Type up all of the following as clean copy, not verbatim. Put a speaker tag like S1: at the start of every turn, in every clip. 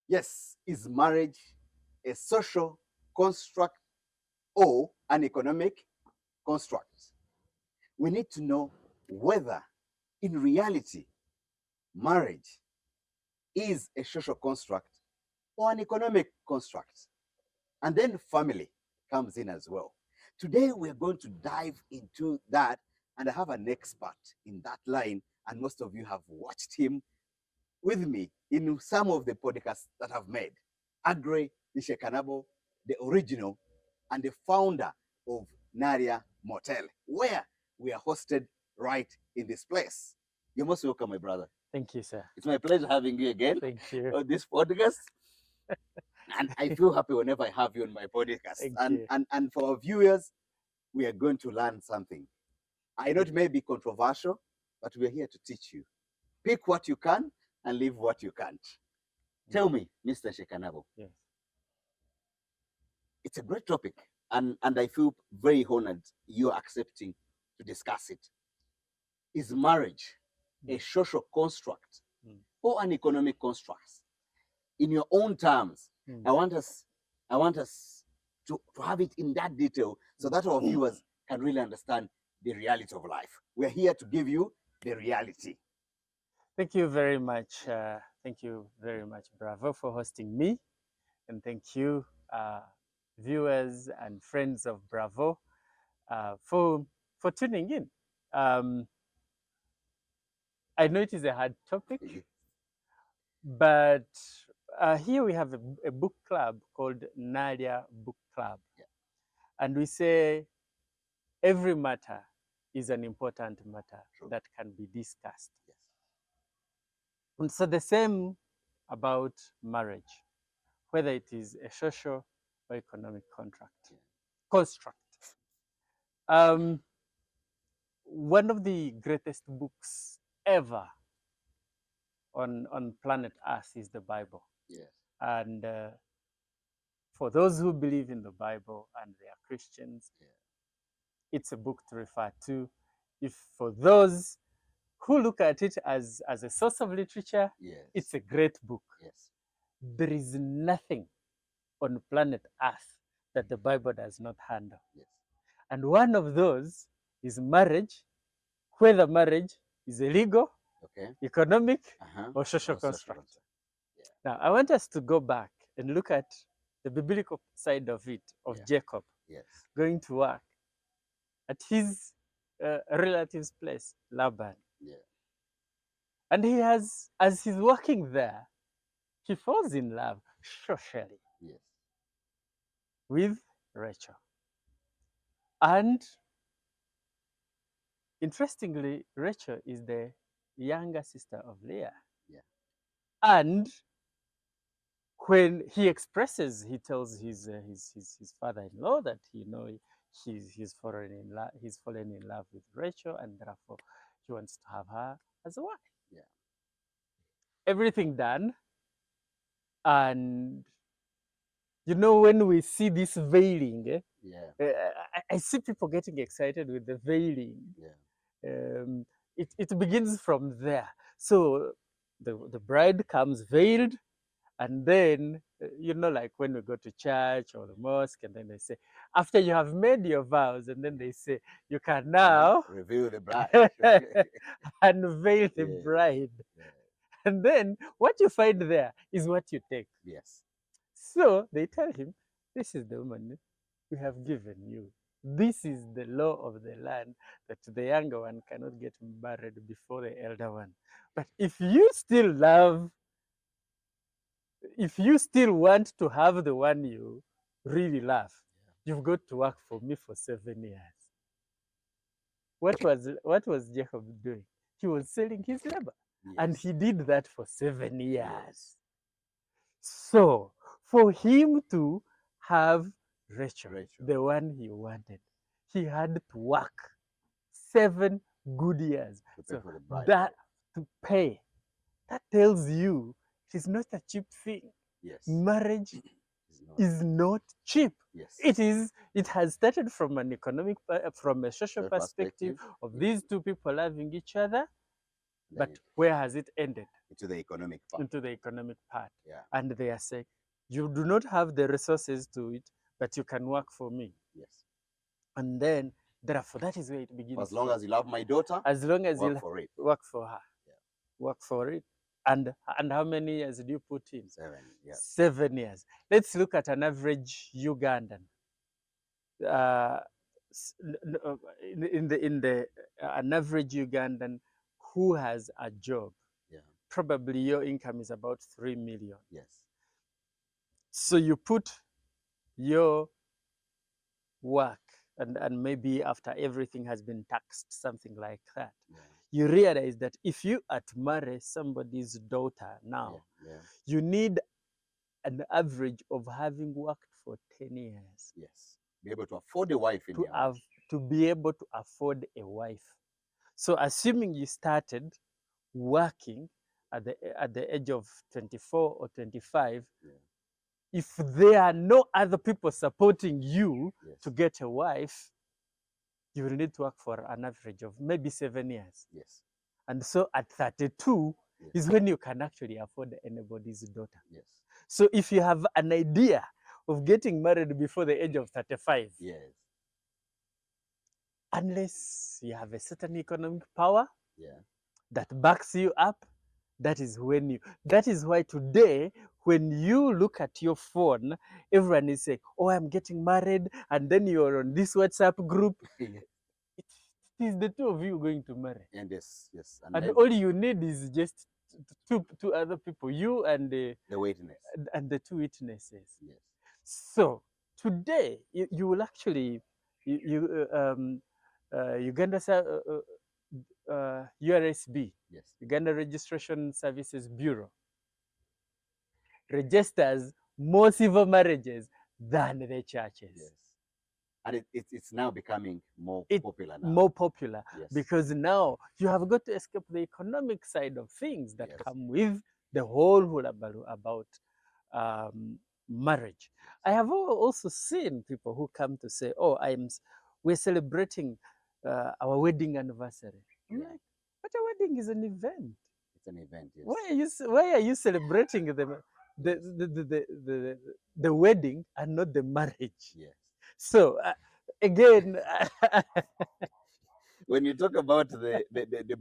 S1: Yes, is marriage a social construct or an economic construct? We need to know whether, in reality, marriage is a social construct or an economic construct. And then family comes in as well. Today, we're going to dive into that, and I have an expert in that line, and most of you have watched him with me in some of the podcasts that I've made. Agre Ishekanabo, the original and the founder of Naria Motel, where we are hosted right in this place. You're most welcome, my brother.
S2: Thank you, sir.
S1: It's my pleasure having you again
S2: Thank you.
S1: on this podcast. And I feel happy whenever I have you on my podcast.
S2: Thank
S1: And,
S2: you.
S1: and for our viewers, we are going to learn something. I know it may be controversial, but we're here to teach you. Pick what you can and leave what you can't. Tell me, Mr. Shekanabo.
S2: Yes.
S1: It's a great topic, and I feel very honored you're accepting to discuss it. Is marriage a social construct or an economic construct? In your own terms, I want us to have it in that detail so that our viewers can really understand the reality of life. We're here to give you the reality.
S2: Thank you very much. Thank you very much, Bravo, for hosting me. And thank you, viewers and friends of Bravo, for tuning in. I know it is a hard topic, but here we have a book club called Nadia Book Club.
S1: Yeah.
S2: And we say every matter is an important matter that can be discussed.
S1: Yes.
S2: And so the same about marriage, whether it is a social or economic construct. One of the greatest books ever on planet Earth is the Bible.
S1: Yes.
S2: And for those who believe in the Bible and they are Christians, it's a book to refer to. If for those who look at it as a source of literature, it's a great book.
S1: Yes.
S2: There is nothing on planet Earth that the Bible does not handle.
S1: Yes.
S2: And one of those is marriage, whether marriage is a legal, economic, or social construct. Now, I want us to go back and look at the biblical side of it, of Jacob going to work at his relative's place, Laban. And he has, as he's working there, he falls in love socially with Rachel. And interestingly, Rachel is the younger sister of Leah. And when he expresses, he tells his father-in-law that he's fallen in love with Rachel, and therefore he wants to have her as a wife. Everything done, and when we see this veiling, I see people getting excited with the veiling. It begins from there. So the bride comes veiled, and then like when we go to church or the mosque, and then they say, after you have made your vows, and then they say, you can now
S1: reveal the bride,
S2: unveil the bride. And then what you find there is what you take.
S1: Yes.
S2: So they tell him, this is the woman we have given you. This is the law of the land, that the younger one cannot get married before the elder one. But if you still want to have the one you really love, you've got to work for me for 7 years. What was Jacob doing? He was selling his labor. And he did that for 7 years. So for him to have Rachel, the one he wanted, he had to work 7 good years to pay. That tells you it is not a cheap thing. Marriage is not cheap. It has started from an economic, from a social perspective of these two people loving each other. But where has it ended?
S1: into the economic part.
S2: into the economic part.
S1: Yeah.
S2: And they are saying, you do not have the resources to it, but you can work for me.
S1: Yes.
S2: And then, therefore, that is where it begins.
S1: As long as you love my daughter,
S2: as long as
S1: work
S2: you
S1: for it.
S2: work for her,
S1: Yeah.
S2: work for it. And how many years do you put in?
S1: 7. Yes.
S2: 7 years. Let's look at an average Ugandan. An average Ugandan who has a job,
S1: Yeah.
S2: probably your income is about 3 million.
S1: Yes.
S2: So you put your work, and maybe after everything has been taxed, something like that,
S1: Yeah.
S2: you realize that if you are to marry somebody's daughter now,
S1: Yeah. Yeah.
S2: you need an average of having worked for 10 years
S1: Yes. Be able to afford a wife in
S2: to
S1: your house.
S2: to be able to afford a wife. So assuming you started working at the age of 24 or 25,
S1: Yeah.
S2: if there are no other people supporting you
S1: Yes.
S2: to get a wife, you will need to work for an average of maybe 7 years.
S1: Yes.
S2: And so at 32
S1: Yes.
S2: is when you can actually afford anybody's daughter.
S1: Yes.
S2: So if you have an idea of getting married before the age of 35,
S1: Yes.
S2: unless you have a certain economic power,
S1: Yeah.
S2: that backs you up, that is when you, that is why today, when you look at your phone, everyone is saying, oh, I'm getting married, and then you're on this WhatsApp group.
S1: Yeah.
S2: It is the two of you going to marry.
S1: And yes, yes.
S2: And all you need is just two other people, you and
S1: the witness.
S2: and the 2 witnesses.
S1: Yes.
S2: So today, you will actually, Uganda URSB,
S1: Yes.
S2: Uganda Registration Services Bureau, registers more civil marriages than the churches.
S1: Yes. And it's now becoming more popular now.
S2: More popular,
S1: yes.
S2: Because now you have got to escape the economic side of things that
S1: yes.
S2: come with the whole hullabaloo about marriage. I have also seen people who come to say, oh, we're celebrating our wedding anniversary. I'm like, but a wedding is an event.
S1: It's an event, yes.
S2: Why are you celebrating the wedding and not the marriage?
S1: Yes.
S2: So again,
S1: when you talk about the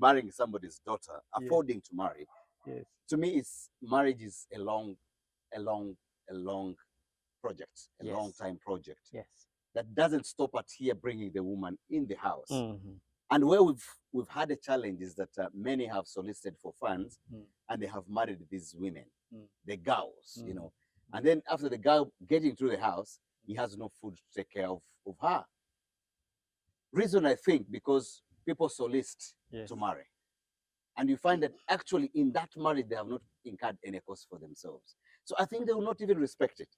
S1: marrying somebody's daughter, affording to marry,
S2: yes.
S1: To me, marriage is a long project, a long time project.
S2: Yes.
S1: That doesn't stop at here bringing the woman in the house.
S2: Mm-hmm.
S1: And where we've had a challenge is that many have solicited for funds and they have married these women, the girls, you know. And then after the girl getting through the house, he has no food to take care of her. Reason, I think, because people solicit to marry. And you find that actually in that marriage, they have not incurred any cost for themselves. So I think they will not even respect it.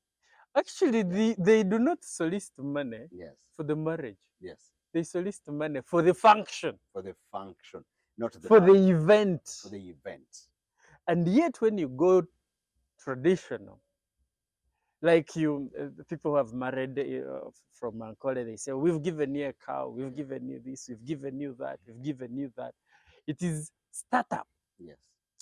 S2: Actually, they do not solicit money for the marriage.
S1: Yes.
S2: They solicit money for the function.
S1: For the function, not the
S2: for
S1: marriage.
S2: the event.
S1: For the event.
S2: And yet when you go traditional, like people who have married from Ankole, they say, we've given you a cow, we've given you this, we've given you that, we've given you that. It is startup.
S1: Yes.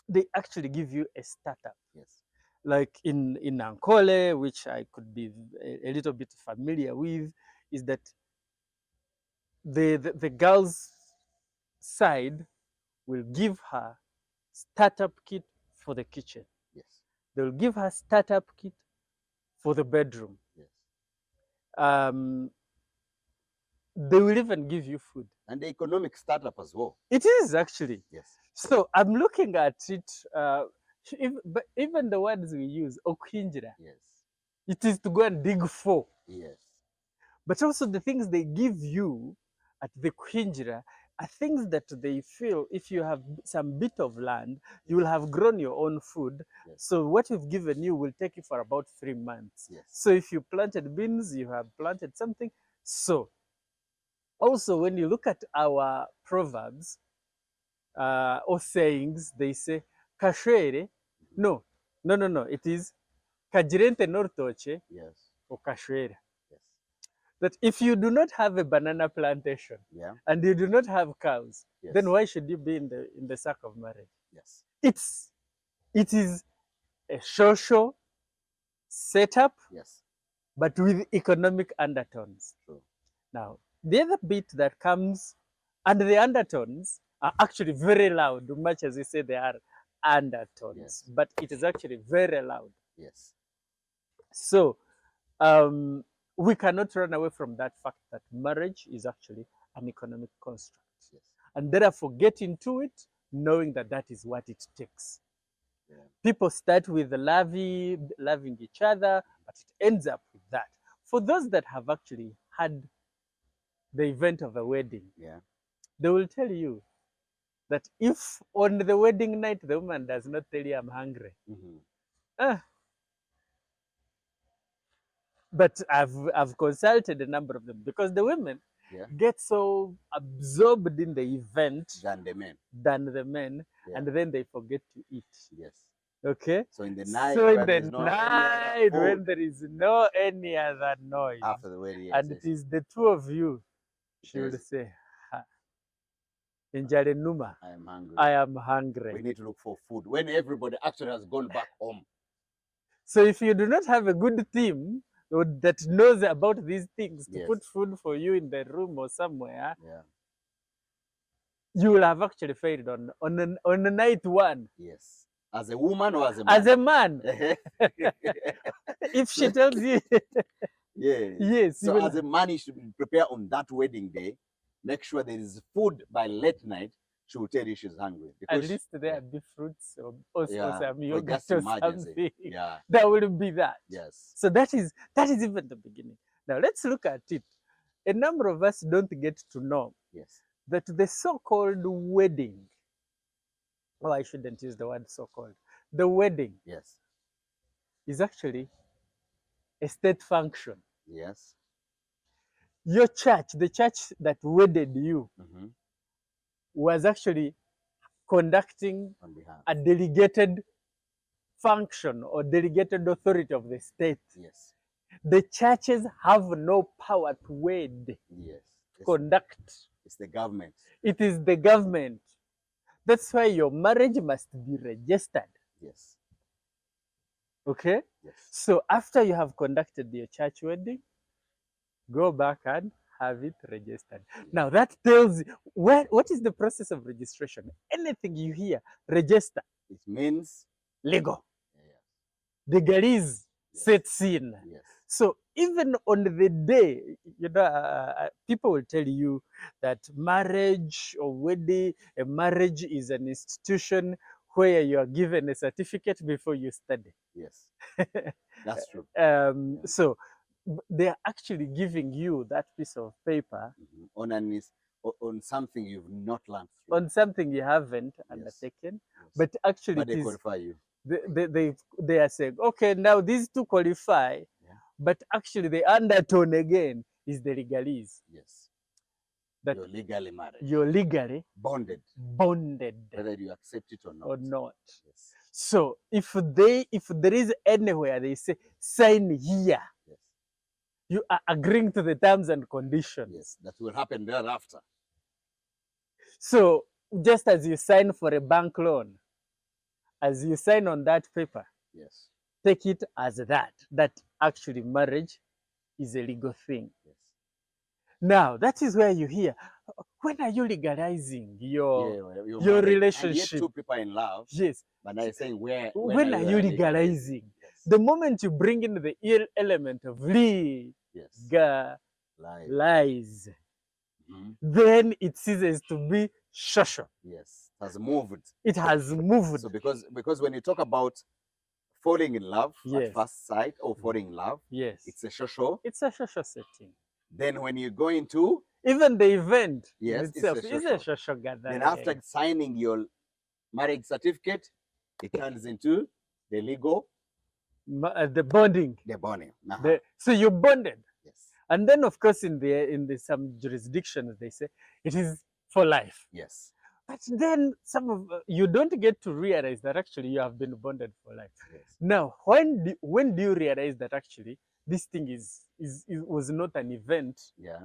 S2: They actually give you a startup.
S1: Yes.
S2: Like in Ankole, which I could be a little bit familiar with, is that the girl's side will give her startup kit for the kitchen.
S1: Yes.
S2: They'll give her startup kit for the bedroom.
S1: Yes.
S2: They will even give you food.
S1: And the economic startup as well.
S2: It is actually.
S1: Yes.
S2: So I'm looking at it, but even the words we use, okwinjira.
S1: Yes.
S2: It is to go and dig for.
S1: Yes.
S2: But also the things they give you at the kwinjira are things that they feel if you have some bit of land, you will have grown your own food. Yes. So what we've given you will take you for about 3 months.
S1: Yes.
S2: So if you planted beans, you have planted something. So also when you look at our proverbs or sayings, they say, kashere, no, it is kajirente nortoche,
S1: yes,
S2: or kashwera.
S1: Yes.
S2: That if you do not have a banana plantation and you do not have cows, then why should you be in the sack of marriage?
S1: Yes.
S2: It's It is a social setup,
S1: Yes.
S2: but with economic undertones.
S1: True.
S2: Now, the other bit that comes, and the undertones are actually very loud, much as we say they are undertones,
S1: Yes.
S2: but it is actually very loud.
S1: Yes.
S2: So, we cannot run away from that fact that marriage is actually an economic construct.
S1: Yes.
S2: And therefore, get into it knowing that that is what it takes.
S1: Yeah.
S2: People start with loving each other, but it ends up with that. For those that have actually had the event of a wedding,
S1: Yeah.
S2: they will tell you that if on the wedding night the woman does not tell you I'm hungry, ah, but I've consulted a number of them because the women
S1: Yeah.
S2: get so absorbed in the event
S1: Than the men.
S2: than the men,
S1: Yeah.
S2: and then they forget to eat.
S1: Yes.
S2: Okay.
S1: So in the night,
S2: So in
S1: when
S2: the
S1: there's no any
S2: night
S1: other
S2: when
S1: food
S2: there is no any other noise,
S1: after the wedding, yes,
S2: and
S1: yes.
S2: it is the two of you, she will
S1: Yes.
S2: say, "Injale Numa,
S1: I am hungry.
S2: I am
S1: We
S2: hungry."
S1: need to look for food when everybody actually has gone back home.
S2: So if you do not have a good team that knows about these things to
S1: Yes.
S2: put food for you in the room or somewhere,
S1: Yeah.
S2: you will have actually failed on the night one.
S1: Yes. As a woman or as a man?
S2: As a man, if she tells you,
S1: Yes.
S2: yes, you
S1: So
S2: will.
S1: as a man, you should prepare on that wedding day. Make sure there is food by late night. She will tell you she's hungry.
S2: At
S1: Because
S2: least there be fruits or
S1: yeah,
S2: some
S1: for
S2: yogurt
S1: just
S2: or
S1: emergency.
S2: something.
S1: Yeah.
S2: There will be that.
S1: Yes.
S2: So that is even the beginning. Now let's look at it. A number of us don't get to know
S1: Yes.
S2: that the so-called wedding, oh, I shouldn't use the word so-called, the wedding
S1: Yes.
S2: is actually a state function.
S1: Yes.
S2: Your church, the church that wedded you, was actually conducting
S1: On behalf.
S2: a delegated function or delegated authority of the state.
S1: Yes.
S2: The churches have no power to wed,
S1: Yes.
S2: to conduct.
S1: It's the government.
S2: It is the government. That's why your marriage must be registered.
S1: Yes.
S2: Okay?
S1: Yes.
S2: So after you have conducted your church wedding, go back and have it registered. Now that tells you what is the process of registration. Anything you hear, register.
S1: It means
S2: Legal.
S1: yeah.
S2: Legalese sets in.
S1: Yes.
S2: So even on the day, people will tell you that marriage or wedding, a marriage is an institution where you are given a certificate before you study.
S1: Yes. That's true.
S2: So they are actually giving you that piece of paper
S1: on something you've not learned through.
S2: on something you haven't undertaken, but actually
S1: But
S2: it
S1: they
S2: is,
S1: qualify you.
S2: they are saying, okay, now these two qualify, but actually the undertone again is the legalese.
S1: Yes.
S2: That
S1: you're legally married.
S2: You're legally
S1: bonded.
S2: Whether
S1: you accept it or not. Yes.
S2: So if there is anywhere they say sign here,
S1: Yes.
S2: you are agreeing to the terms and conditions.
S1: Yes, that will happen thereafter.
S2: So just as you sign for a bank loan, as you sign on that paper,
S1: yes,
S2: take it as that actually marriage is a legal thing.
S1: Yes.
S2: Now that is where you hear, when are you legalizing your relationship?
S1: And yet two people in love.
S2: Yes.
S1: But I'm saying
S2: when are you legalizing? Yes. The moment you bring in the element of legalize, then it ceases to be social.
S1: Yes, it has moved.
S2: It has moved.
S1: So because when you talk about falling in love at first sight or falling in love, it's a social
S2: setting.
S1: Then when you go into
S2: even the event
S1: itself
S2: is a social gathering.
S1: Then after signing your marriage certificate, it turns into the legal,
S2: the bonding.
S1: The bonding.
S2: So you bonded.
S1: Yes.
S2: And then of course in the some jurisdictions they say it is for life.
S1: Yes.
S2: But then you don't get to realize that actually you have been bonded for life. Yes. Now, when do you realize that actually this thing was not an event?
S1: Yeah.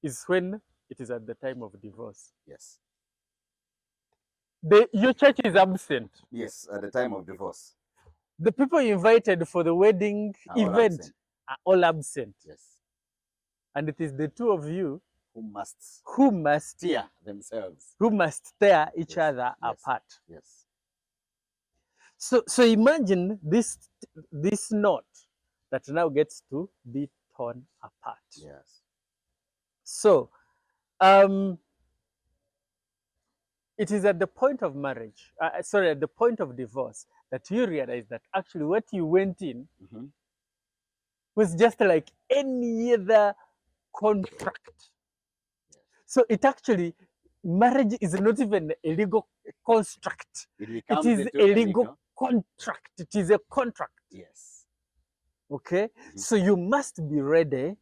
S2: Is when it is at the time of divorce.
S1: Yes.
S2: your church is absent.
S1: Yes, at the time of divorce.
S2: The people invited for the wedding
S1: Are all
S2: event
S1: absent.
S2: are all absent.
S1: Yes.
S2: And it is the two of you
S1: Who must
S2: who must
S1: tear themselves.
S2: tear each
S1: Yes,
S2: other
S1: yes,
S2: apart.
S1: Yes.
S2: So imagine this knot that now gets to be torn apart.
S1: Yes.
S2: So it is at the point of marriage, at the point of divorce, that you realize that actually what you went in was just like any other contract.
S1: Yes.
S2: So it actually, marriage is not even a legal construct. It is a legal contract. It is a contract.
S1: Yes.
S2: Okay? So you must be ready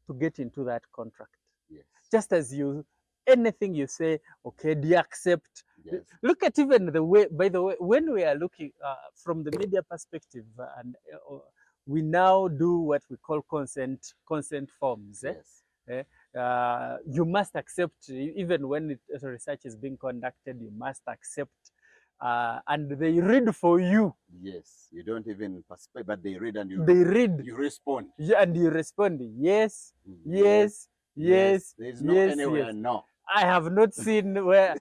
S2: to get into that contract.
S1: Yes.
S2: Just as anything you say, okay, do you accept?
S1: Yes.
S2: Look at even the way, by the way, when we are looking from the media perspective, and we now do what we call consent forms.
S1: Yes.
S2: You must accept, even when research is being conducted, you must accept, and they read for you.
S1: Yes, you don't even participate, but they read and you respond.
S2: Yeah, and you respond, yes, yes, yes.
S1: There's no anywhere no.
S2: I have not seen where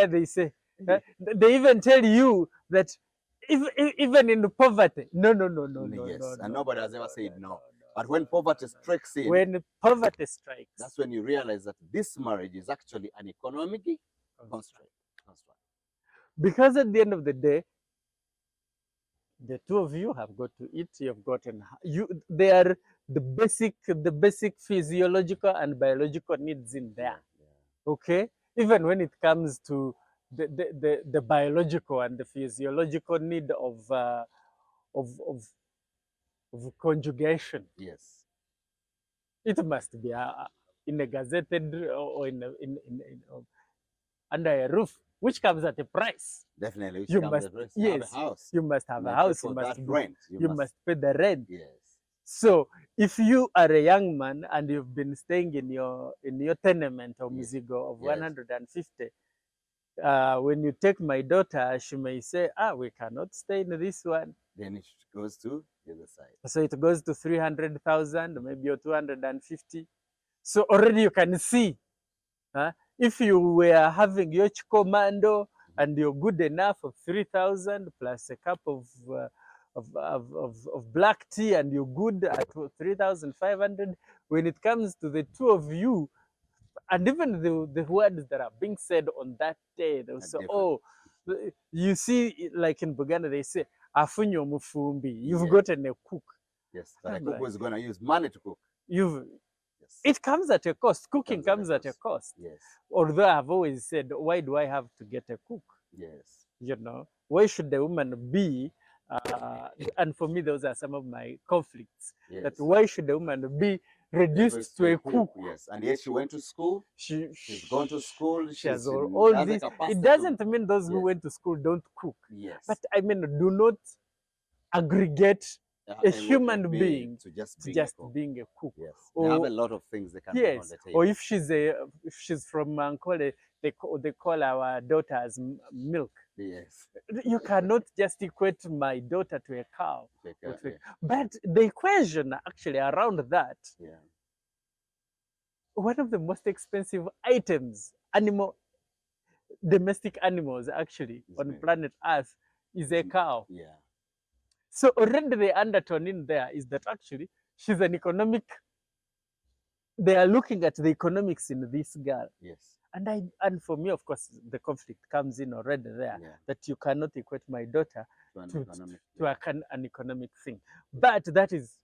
S2: they say, they even tell you that even in poverty, no.
S1: Yes, and nobody has ever said no. But when poverty strikes in,
S2: that's
S1: when you realize that this marriage is actually an economic construct.
S2: Because at the end of the day, the two of you have got to eat. You've gotten they are the basic physiological and biological needs in there. Okay, even when it comes to the biological and the physiological need of conjugation.
S1: Yes,
S2: it must be in a gazetted or under a roof, which comes at a price.
S1: Definitely, which
S2: you
S1: comes
S2: must
S1: at a price.
S2: yes,
S1: have a house.
S2: You must have a house. You must rent. You must pay the rent.
S1: Yes.
S2: So if you are a young man and you've been staying in your tenement or Muzigo of 150, when you take my daughter, she may say, we cannot stay in this one.
S1: Then it goes to the other side.
S2: So it goes to 300,000, maybe or 250. So already you can see, if you were having your commando and you're good enough of 3,000 plus a cup of black tea and you're good at 3,500, when it comes to the two of you, and even the words that are being said on that day, they'll say, you see, like in Buganda, they say, afunyo mufumbi, you've gotten a cook.
S1: Yes, but a cook is going to use money to cook.
S2: It comes at a cost. Cooking comes at a cost.
S1: Yes.
S2: Although I've always said, why do I have to get a cook?
S1: Yes.
S2: Why should the woman be, and for me, those are some of my conflicts, that why should the woman be reduced to a cook?
S1: Yes, and yet she went to school. She's gone to school.
S2: She has all this. It doesn't mean those who went to school don't cook.
S1: Yes.
S2: But I mean, do not aggregate a human being to just being a cook.
S1: Yes. They have a lot of things they can bring on the table.
S2: Or if she's from Ankole, they call our daughters milk.
S1: Yes.
S2: You cannot just equate my daughter to a cow. But the equation actually around that, one of the most expensive items, domestic animals actually on planet Earth, is a cow.
S1: Yeah.
S2: So already the undertone in there is that actually she's an economic. They are looking at the economics in this girl.
S1: Yes.
S2: And for me, of course, the conflict comes in already there, that you cannot equate my daughter to an economic thing. But that is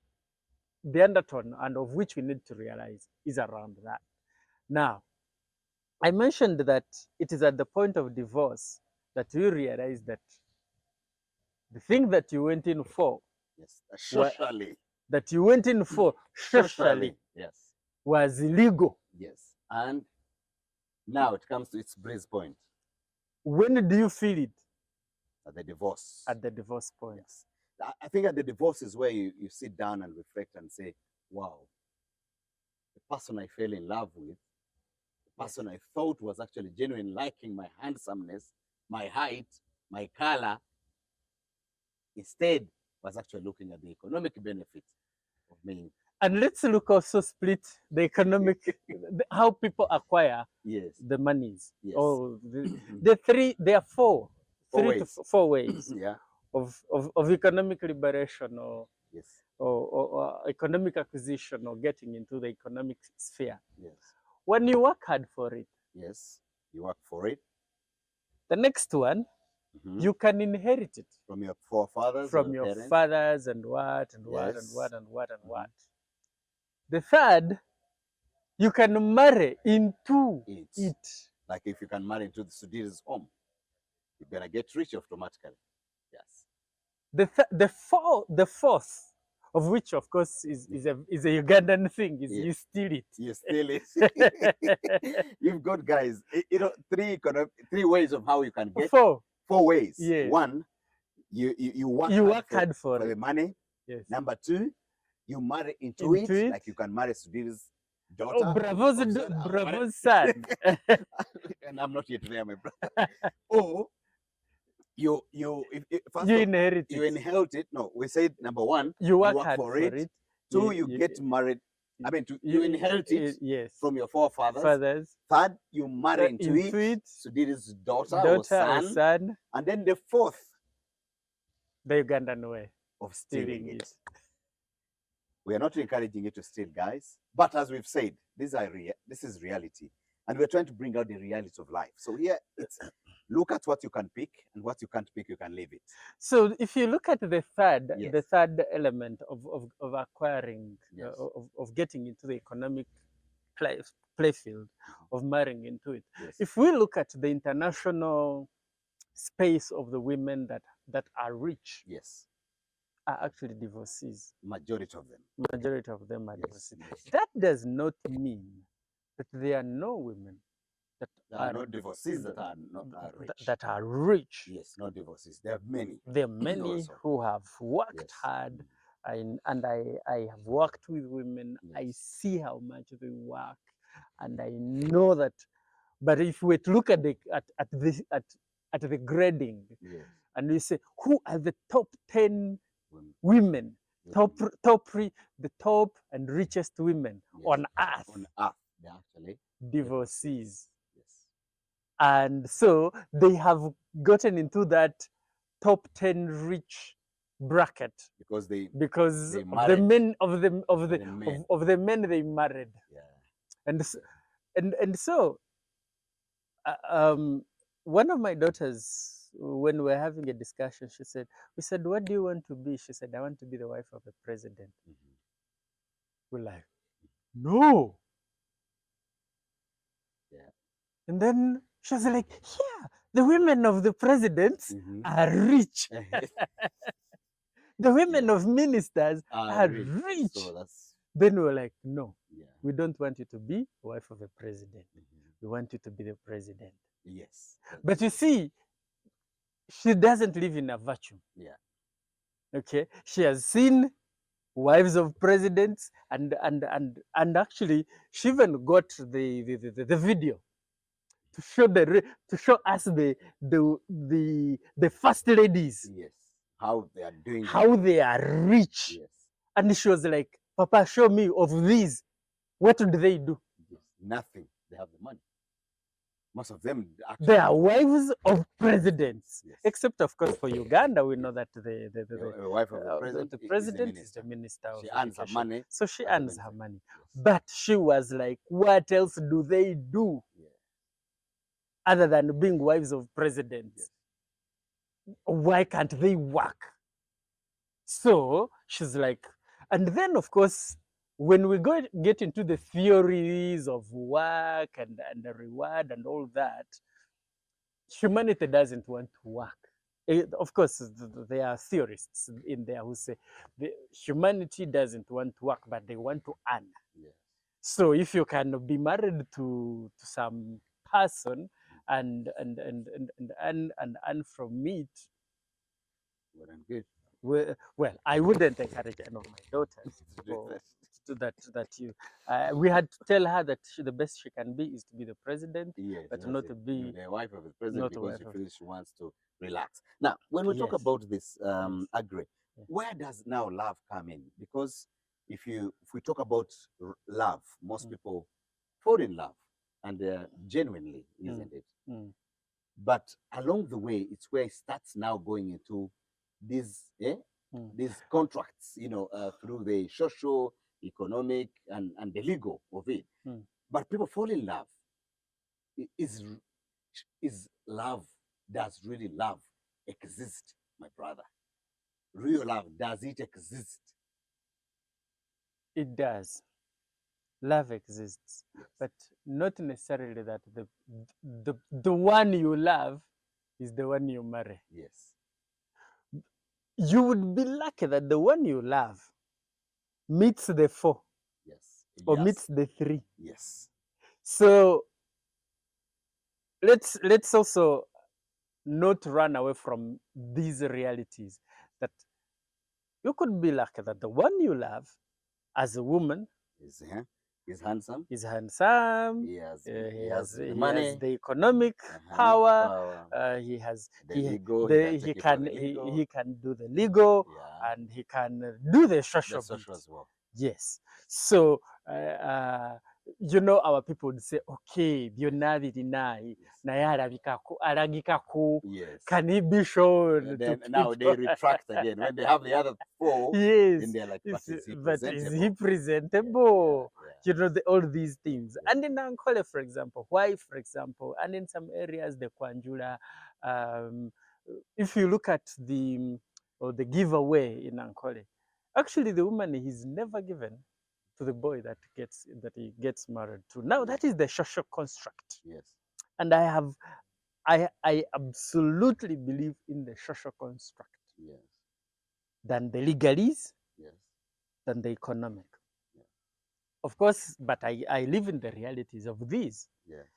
S2: the undertone, and of which we need to realize is around that. Now, I mentioned that it is at the point of divorce that you realize that the thing that you went in for,
S1: socially,
S2: was illegal.
S1: Yes. And now it comes to its breeze point.
S2: When do you feel it?
S1: At the divorce.
S2: At the divorce point.
S1: Yes. I think at the divorce is where you sit down and reflect and say, wow, the person I fell in love with, the person I thought was actually genuine, liking my handsomeness, my height, my color, instead was actually looking at the economic benefit of me.
S2: And let's look also split the economic, how people acquire
S1: Yes.
S2: the monies.
S1: Yes.
S2: Oh, there are four
S1: ways.
S2: 4 ways
S1: Yeah.
S2: of economic liberation or,
S1: Yes.
S2: or economic acquisition or getting into the economic sphere.
S1: Yes.
S2: When you work hard for it.
S1: Yes. You work for it.
S2: The next one, you can inherit it
S1: from your forefathers,
S2: from your
S1: parents.
S2: fathers, and what and what and
S1: Yes.
S2: what and what and what. The third, you can marry into it.
S1: Like if you can marry into the Sudir's home, you're gonna get rich automatically. Yes.
S2: The fourth, of which of course is a Ugandan thing, is you steal it.
S1: You steal it. You've got, guys, you know, three ways of how you can get. Four ways.
S2: Yes.
S1: One, you work hard for the money.
S2: Yes.
S1: Number two, you marry into it. Like you can marry Sudir's daughter.
S2: Oh, bravo's son.
S1: And I'm not yet there, my brother. Or you
S2: inherit it.
S1: You inherit it. No, we said number one,
S2: you work hard for it.
S1: Two, you get married. I mean, you inherit it from your forefathers. Third, you marry into it. Sudir's daughter or son. And then the fourth,
S2: the Ugandan way
S1: of stealing it. We are not encouraging you to steal, guys. But as we've said, this is reality. And we're trying to bring out the reality of life. So here, it's look at what you can pick, and what you can't pick, you can leave it.
S2: So if you look at the third element of acquiring, of getting into the economic playfield, of marrying into it. Yes. If we look at the international space of the women that are rich,
S1: yes,
S2: are actually divorcees.
S1: Majority of them.
S2: Majority of them are divorcees. Yes. That does not mean that there are no women that
S1: are not divorcees that are not rich.
S2: That are rich.
S1: Yes, not divorcees. There are many.
S2: There are many who have worked hard, and I have worked with women. Yes. I see how much they work, and I know that. But if we look at the grading, yes, and we say who are the top 10 women, the top and richest women, yes, on earth.
S1: On earth, they're actually
S2: divorcees. Yes. And so they have gotten into that top 10 rich bracket because they of the men of the men they married. Yeah. And so one of my daughters, when we were having a discussion, we said, what do you want to be? She said, I want to be the wife of the president. We're like, no. Yeah. And then she was like, yeah, the women of the presidents are rich. The women of ministers are rich. So then we were like, no, we don't want you to be the wife of the president. We want you to be the president.
S1: Yes.
S2: But you see, she doesn't live in a vacuum. Yeah. Okay. She has seen wives of presidents, and actually she even got the video to show us the first ladies.
S1: Yes. How they are doing.
S2: How they are rich. Yes. And she was like, Papa, show me of these. What do they do?
S1: Yes. Nothing. They have the money. Most of them actually,
S2: they are wives of presidents. Yes. Except, of course, for Uganda, we know that the
S1: wife of the president
S2: is the minister of
S1: she earns her money.
S2: So she earns her money. Yes. But she was like, what else do they do other than being wives of presidents? Yes. Why can't they work? So she's like, and then, of course, when we get into the theories of work and the reward and all that, humanity doesn't want to work. Of course, there are theorists in there who say humanity doesn't want to work, but they want to earn. Yes. So if you can be married to some person and earn from it,
S1: well, I'm good.
S2: Well, I wouldn't encourage any of my daughters you we had to tell her that the best she can be is to be the president,
S1: Yes,
S2: but not to be
S1: the wife of the president,
S2: not a
S1: because
S2: wife
S1: she
S2: of.
S1: feels she wants to relax. Now, when we talk
S2: Yes.
S1: about this,
S2: Yes.
S1: agree,
S2: Yeah.
S1: where does now love come in? Because if we talk about love, most people fall in love, and genuinely, isn't it?
S2: Mm.
S1: But along the way, it's where it starts now going into these
S2: Mm.
S1: these contracts, through the social, economic, and the legal of it.
S2: Mm.
S1: But people fall in love. Is love, does really love exist, my brother? Real love, does it exist?
S2: It does. Love exists,
S1: Yes.
S2: but not necessarily that the one you love is the one you marry.
S1: Yes.
S2: You would be lucky that the one you love meets the 4
S1: Yes.
S2: or
S1: Yes.
S2: meets the 3.
S1: Yes.
S2: So let's also not run away from these realities, that you could be lucky that the one you love as a woman
S1: He's handsome.
S2: is handsome.
S1: He has
S2: He
S1: has the
S2: has
S1: money,
S2: the economic
S1: power,
S2: he has
S1: the legal. He can take you for the legal.
S2: he can do the legal,
S1: Yeah.
S2: and he can do the
S1: The
S2: social
S1: social
S2: bit.
S1: as well.
S2: Yes. So our people would say, okay, byonna birina naye alagikako.
S1: Yes.
S2: Can he be shown
S1: And
S2: to
S1: then
S2: people?
S1: now they retract again when they have the other 4.
S2: Yes.
S1: Then they're like, but is he
S2: But is
S1: presentable?
S2: he presentable?
S1: Yeah.
S2: All these things.
S1: Yeah.
S2: And in Ankole, for example, why, for example, and in some areas, the Kwanjula, if you look at the giveaway in Ankole, actually the woman is never given to the boy that he gets married to. Now that is the social construct.
S1: Yes.
S2: And I absolutely believe in the social construct
S1: Yes.
S2: than the legalese,
S1: Yes.
S2: than the economic.
S1: Yeah.
S2: Of course, but I live in the realities of these.
S1: Yes.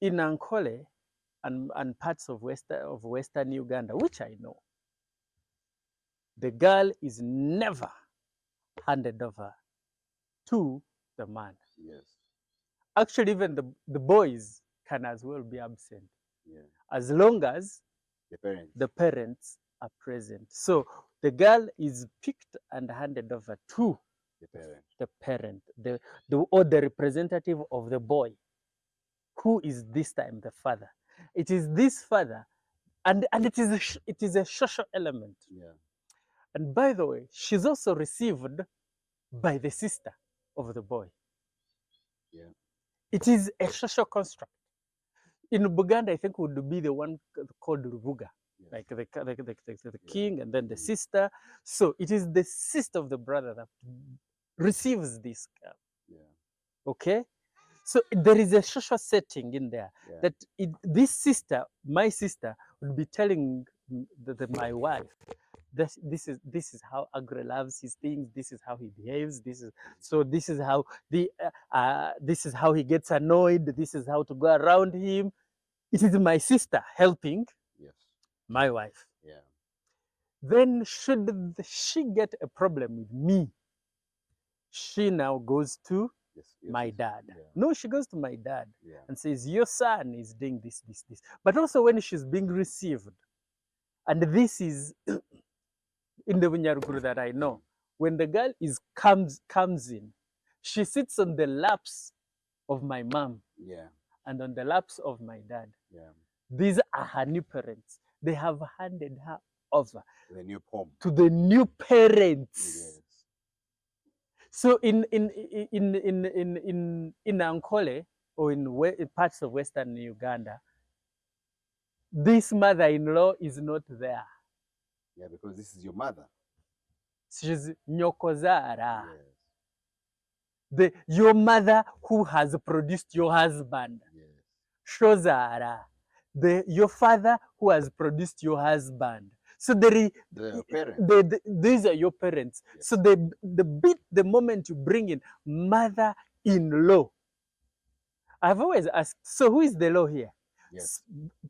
S2: In Ankole and parts of Western Uganda, which I know, the girl is never handed over to the man.
S1: Yes.
S2: Actually, even the boys can as well be absent,
S1: Yeah.
S2: as long as
S1: The parents.
S2: the parents are present. So the girl is picked and handed over to
S1: The parent.
S2: or the representative of the boy, who is this time the father. It is this father, and it is a social element.
S1: Yeah.
S2: And by the way, she's also received by the sister of the boy.
S1: Yeah.
S2: It is a social construct. In Buganda, I think would be the one called Ruvuga,
S1: Yes.
S2: like the king and then the sister. So it is the sister of the brother that receives this girl.
S1: Yeah.
S2: Okay? So there is a social setting in there,
S1: Yeah.
S2: that this sister, my sister, would be telling my wife, this is how Agre loves his things. This is how he behaves. This is how this is how he gets annoyed. This is how to go around him. It is my sister helping
S1: Yes.
S2: my wife.
S1: Yeah.
S2: Then should she get a problem with me, she now goes to
S1: Yes.
S2: my dad.
S1: Yeah.
S2: No, she goes to my dad
S1: Yeah.
S2: and says, your son is doing this. But also when she's being received, and this is in the Bunyaruguru that I know, when the girl comes in, she sits on the laps of my mom.
S1: Yeah.
S2: And on the laps of my dad.
S1: Yeah.
S2: These are her new parents. They have handed her over
S1: The new home
S2: to the new parents.
S1: Yes.
S2: So in Ankole, or in parts of Western Uganda, this mother-in-law is not there.
S1: Yeah, because this is your mother.
S2: She's Nyokozara.
S1: Yes.
S2: Your mother who has produced your husband.
S1: Yes.
S2: Shozara. Your father who has produced your husband. So
S1: They're your parents.
S2: these are your parents.
S1: Yes.
S2: So the moment you bring in mother-in-law, I've always asked, so who is the law here?
S1: Yes.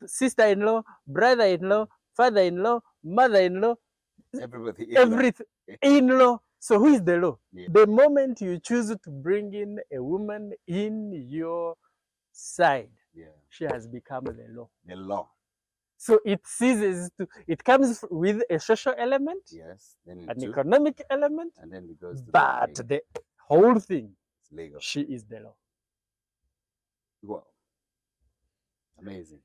S2: Sister-in-law, brother-in-law, father-in-law, mother-in-law,
S1: Everybody.
S2: everything in-law. So who is the law?
S1: Yeah.
S2: The moment you choose to bring in a woman in your side,
S1: Yeah.
S2: she has become the law.
S1: The law.
S2: So it ceases to, it comes with a social element,
S1: Yes. Then
S2: an
S1: two,
S2: economic element,
S1: and then it goes to
S2: but
S1: the
S2: the whole thing,
S1: it's legal.
S2: she is the law.
S1: Wow. Amazing.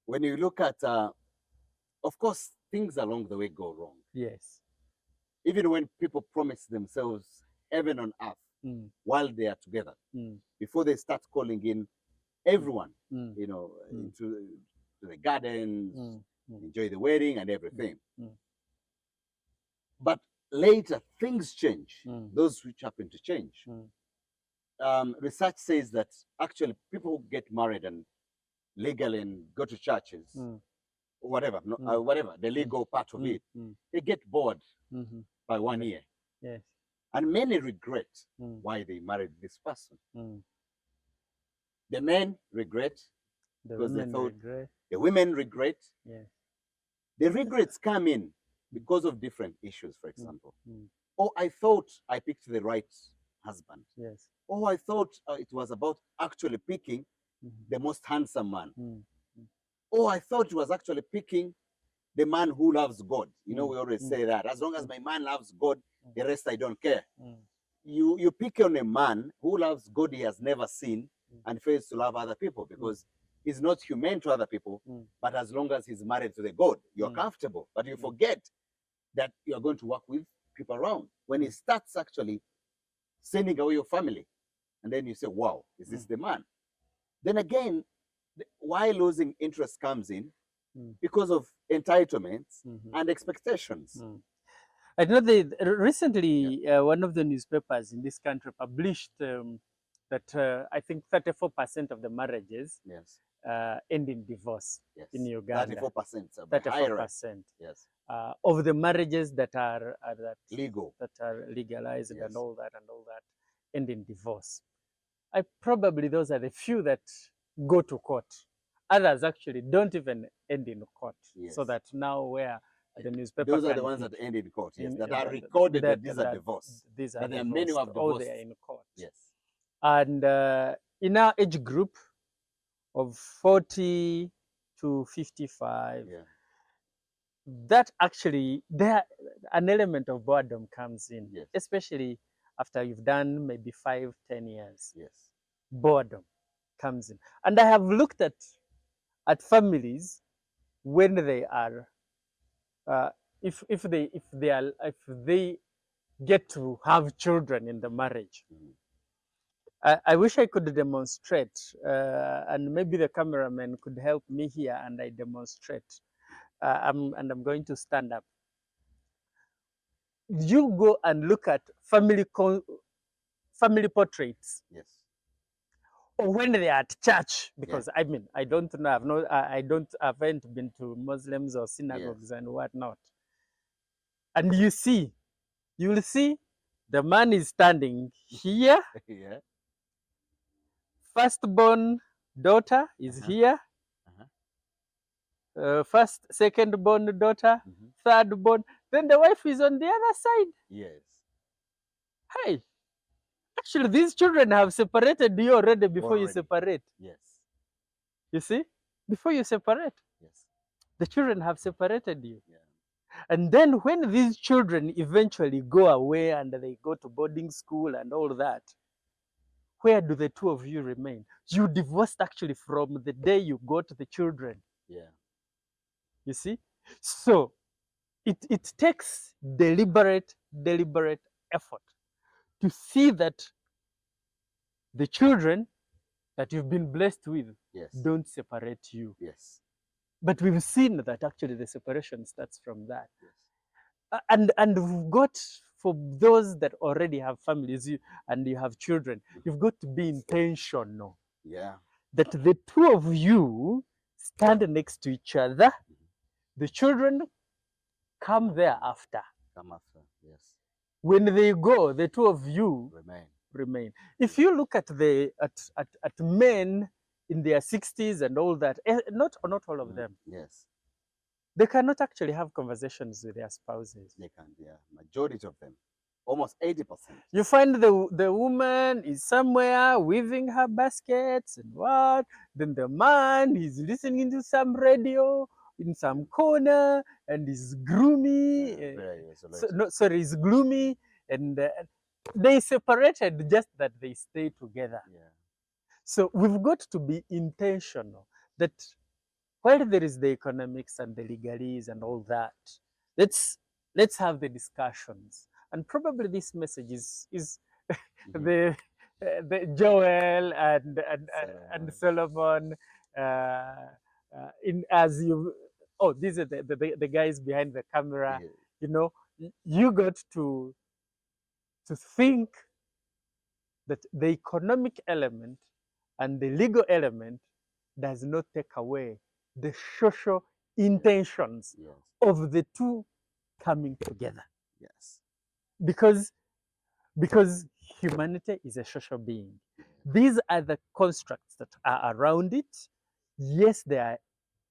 S1: When you look at, of course, things along the way go wrong.
S2: Yes.
S1: Even when people promise themselves heaven on earth
S2: Mm.
S1: while they are together,
S2: Mm.
S1: before they start calling in everyone,
S2: Mm.
S1: you know,
S2: Mm.
S1: into to the gardens,
S2: Mm. Mm.
S1: enjoy the wedding and everything.
S2: Mm.
S1: But later, things change.
S2: Mm.
S1: Those which happen to change. Research says that actually people who get married and legally and go to churches,
S2: Mm.
S1: whatever,
S2: Mm.
S1: whatever, the legal part of it, they get bored
S2: Mm-hmm.
S1: by 1 year.
S2: Yes.
S1: And many regret
S2: Mm.
S1: why they married this person.
S2: Mm.
S1: The men regret
S2: The
S1: because they
S2: women
S1: thought,
S2: regret.
S1: the women regret.
S2: Yes.
S1: The regrets come in because of different issues, for example.
S2: Mm.
S1: Oh, I thought I picked the right husband.
S2: Yes.
S1: Oh, I thought it was about actually picking
S2: Mm-hmm.
S1: the most handsome man.
S2: Mm.
S1: Oh, I thought it was actually picking the man who loves God. You know,
S2: Mm.
S1: we always
S2: Mm.
S1: say that. As long as my man loves God, the rest I don't care.
S2: Mm.
S1: You pick on a man who loves God he has never seen and fails to love other people because he's not humane to other people. But as long as he's married to the God, you're comfortable. But you forget that you're going to work with people around. When he starts actually sending away your family, and then you say, wow, is this the man? Then again, why losing interest comes in because of entitlements and expectations.
S2: I know recently one of the newspapers in this country published that I think 34% of the marriages
S1: Yes.
S2: End in divorce
S1: Yes.
S2: in Uganda.
S1: 34%.
S2: 34%.
S1: Yes.
S2: Of the marriages that are
S1: Legal.
S2: that are legalized
S1: Yes.
S2: and all that end in divorce. Probably those are the few that go to court. Others actually don't even end in court.
S1: Yes.
S2: So that now where the newspaper
S1: Those are the ones that end in court, yes, that are recorded that these are divorced.
S2: These are
S1: but there are many who have divorced.
S2: Oh, they are in court.
S1: Yes.
S2: And in our age group of 40 to 55,
S1: Yeah.
S2: that actually there an element of boredom comes in,
S1: Yes.
S2: especially after you've done maybe 5-10 years.
S1: Yes.
S2: Boredom comes in, and I have looked at families when they are if they get to have children in the marriage. I wish I could demonstrate, and maybe the cameraman could help me here, and I demonstrate. I'm going to stand up. You go and look at family portraits.
S1: Yes.
S2: Or when they are at church, because
S1: Yeah.
S2: I mean, I don't know, I haven't been to Muslims or synagogues and whatnot. And you will see the man is standing here.
S1: Yeah.
S2: Firstborn daughter is here. Second born daughter, third born. Then the wife is on the other side.
S1: Yes.
S2: Hey, actually, these children have separated you already before you separate.
S1: Yes.
S2: You see? Before you separate.
S1: Yes.
S2: The children have separated you.
S1: Yeah.
S2: And then when these children eventually go away and they go to boarding school and all that, where do the two of you remain? You divorced actually from the day you got the children.
S1: Yeah.
S2: You see? So it takes deliberate effort to see that the children that you've been blessed with don't separate you.
S1: Yes.
S2: But we've seen that actually the separation starts from that.
S1: Yes.
S2: And we've got, for those that already have families and you have children, you've got to be intentional.
S1: Yeah.
S2: That the two of you stand next to each other. The children come thereafter.
S1: Come after, yes.
S2: When they go, the two of you remain. If you look at at men in their 60s and all that, not all of them.
S1: Yes.
S2: They cannot actually have conversations with their spouses.
S1: They can, yeah. Majority of them. almost 80%.
S2: You find the woman is somewhere weaving her baskets and what? Then the man is listening to some radio in some corner and is gloomy.
S1: Very
S2: Sorry, is gloomy, and they separated just that they stay together.
S1: Yeah.
S2: So we've got to be intentional that while there is the economics and the legalese and all that, let's have the discussions. And probably this message is the Joel and Solomon in as you these are the guys behind the camera.
S1: Yeah.
S2: You know, you got to think that the economic element and the legal element does not take away the social intentions
S1: Yes.
S2: of the two coming together.
S1: Yes.
S2: Because humanity is a social being. These are the constructs that are around it. Yes, they are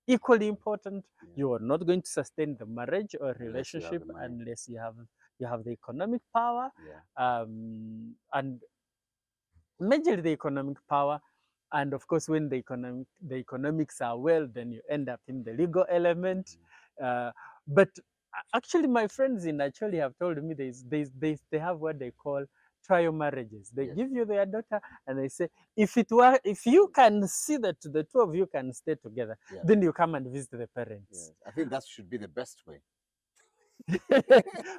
S2: equally important.
S1: Yeah.
S2: You are not going to sustain the marriage or relationship unless you have the economic power.
S1: Yeah.
S2: And majorly the economic power. And of course, when the economics are well, then you end up in the legal element. But actually, my friends in actually have told me they have what they call trial marriages. They give you their daughter and they say, if you can see that the two of you can stay together, then you come and visit the parents.
S1: Yes. I think that should be the best way.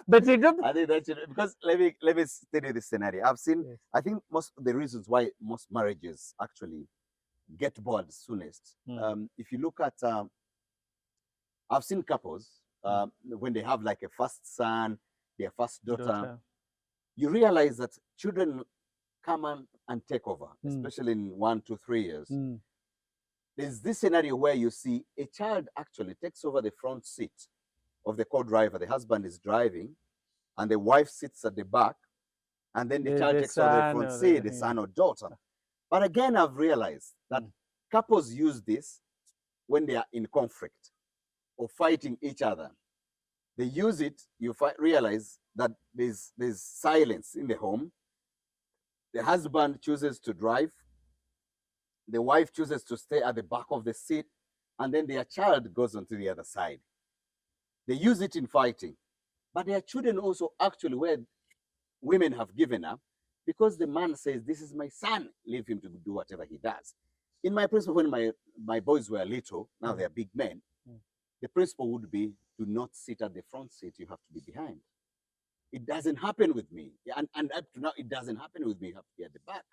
S2: But you don't.
S1: I think that should, because let me tell you this scenario. I've seen.
S2: Yes.
S1: I think most of the reasons why most marriages actually get bored soonest. If you look at, I've seen couples when they have like a first son, their first daughter. You realize that children come on and take over, especially in 1 to 3 years. There's this scenario where you see a child actually takes over the front seat of the co-driver. The husband is driving and the wife sits at the back, and then the child takes over the front seat, the son or daughter. But again, I've realized that couples use this when they are in conflict or fighting each other. They use it, you realize that there's silence in the home. The husband chooses to drive, the wife chooses to stay at the back of the seat, and then their child goes onto the other side. They use it in fighting. But their children also actually, where women have given up, because the man says, this is my son, leave him to do whatever he does. In my principle, when my boys were little, now they're big men, the principle would be, do not sit at the front seat, you have to be behind. It doesn't happen with me. And up to now, it doesn't happen with me, you have to be at the back.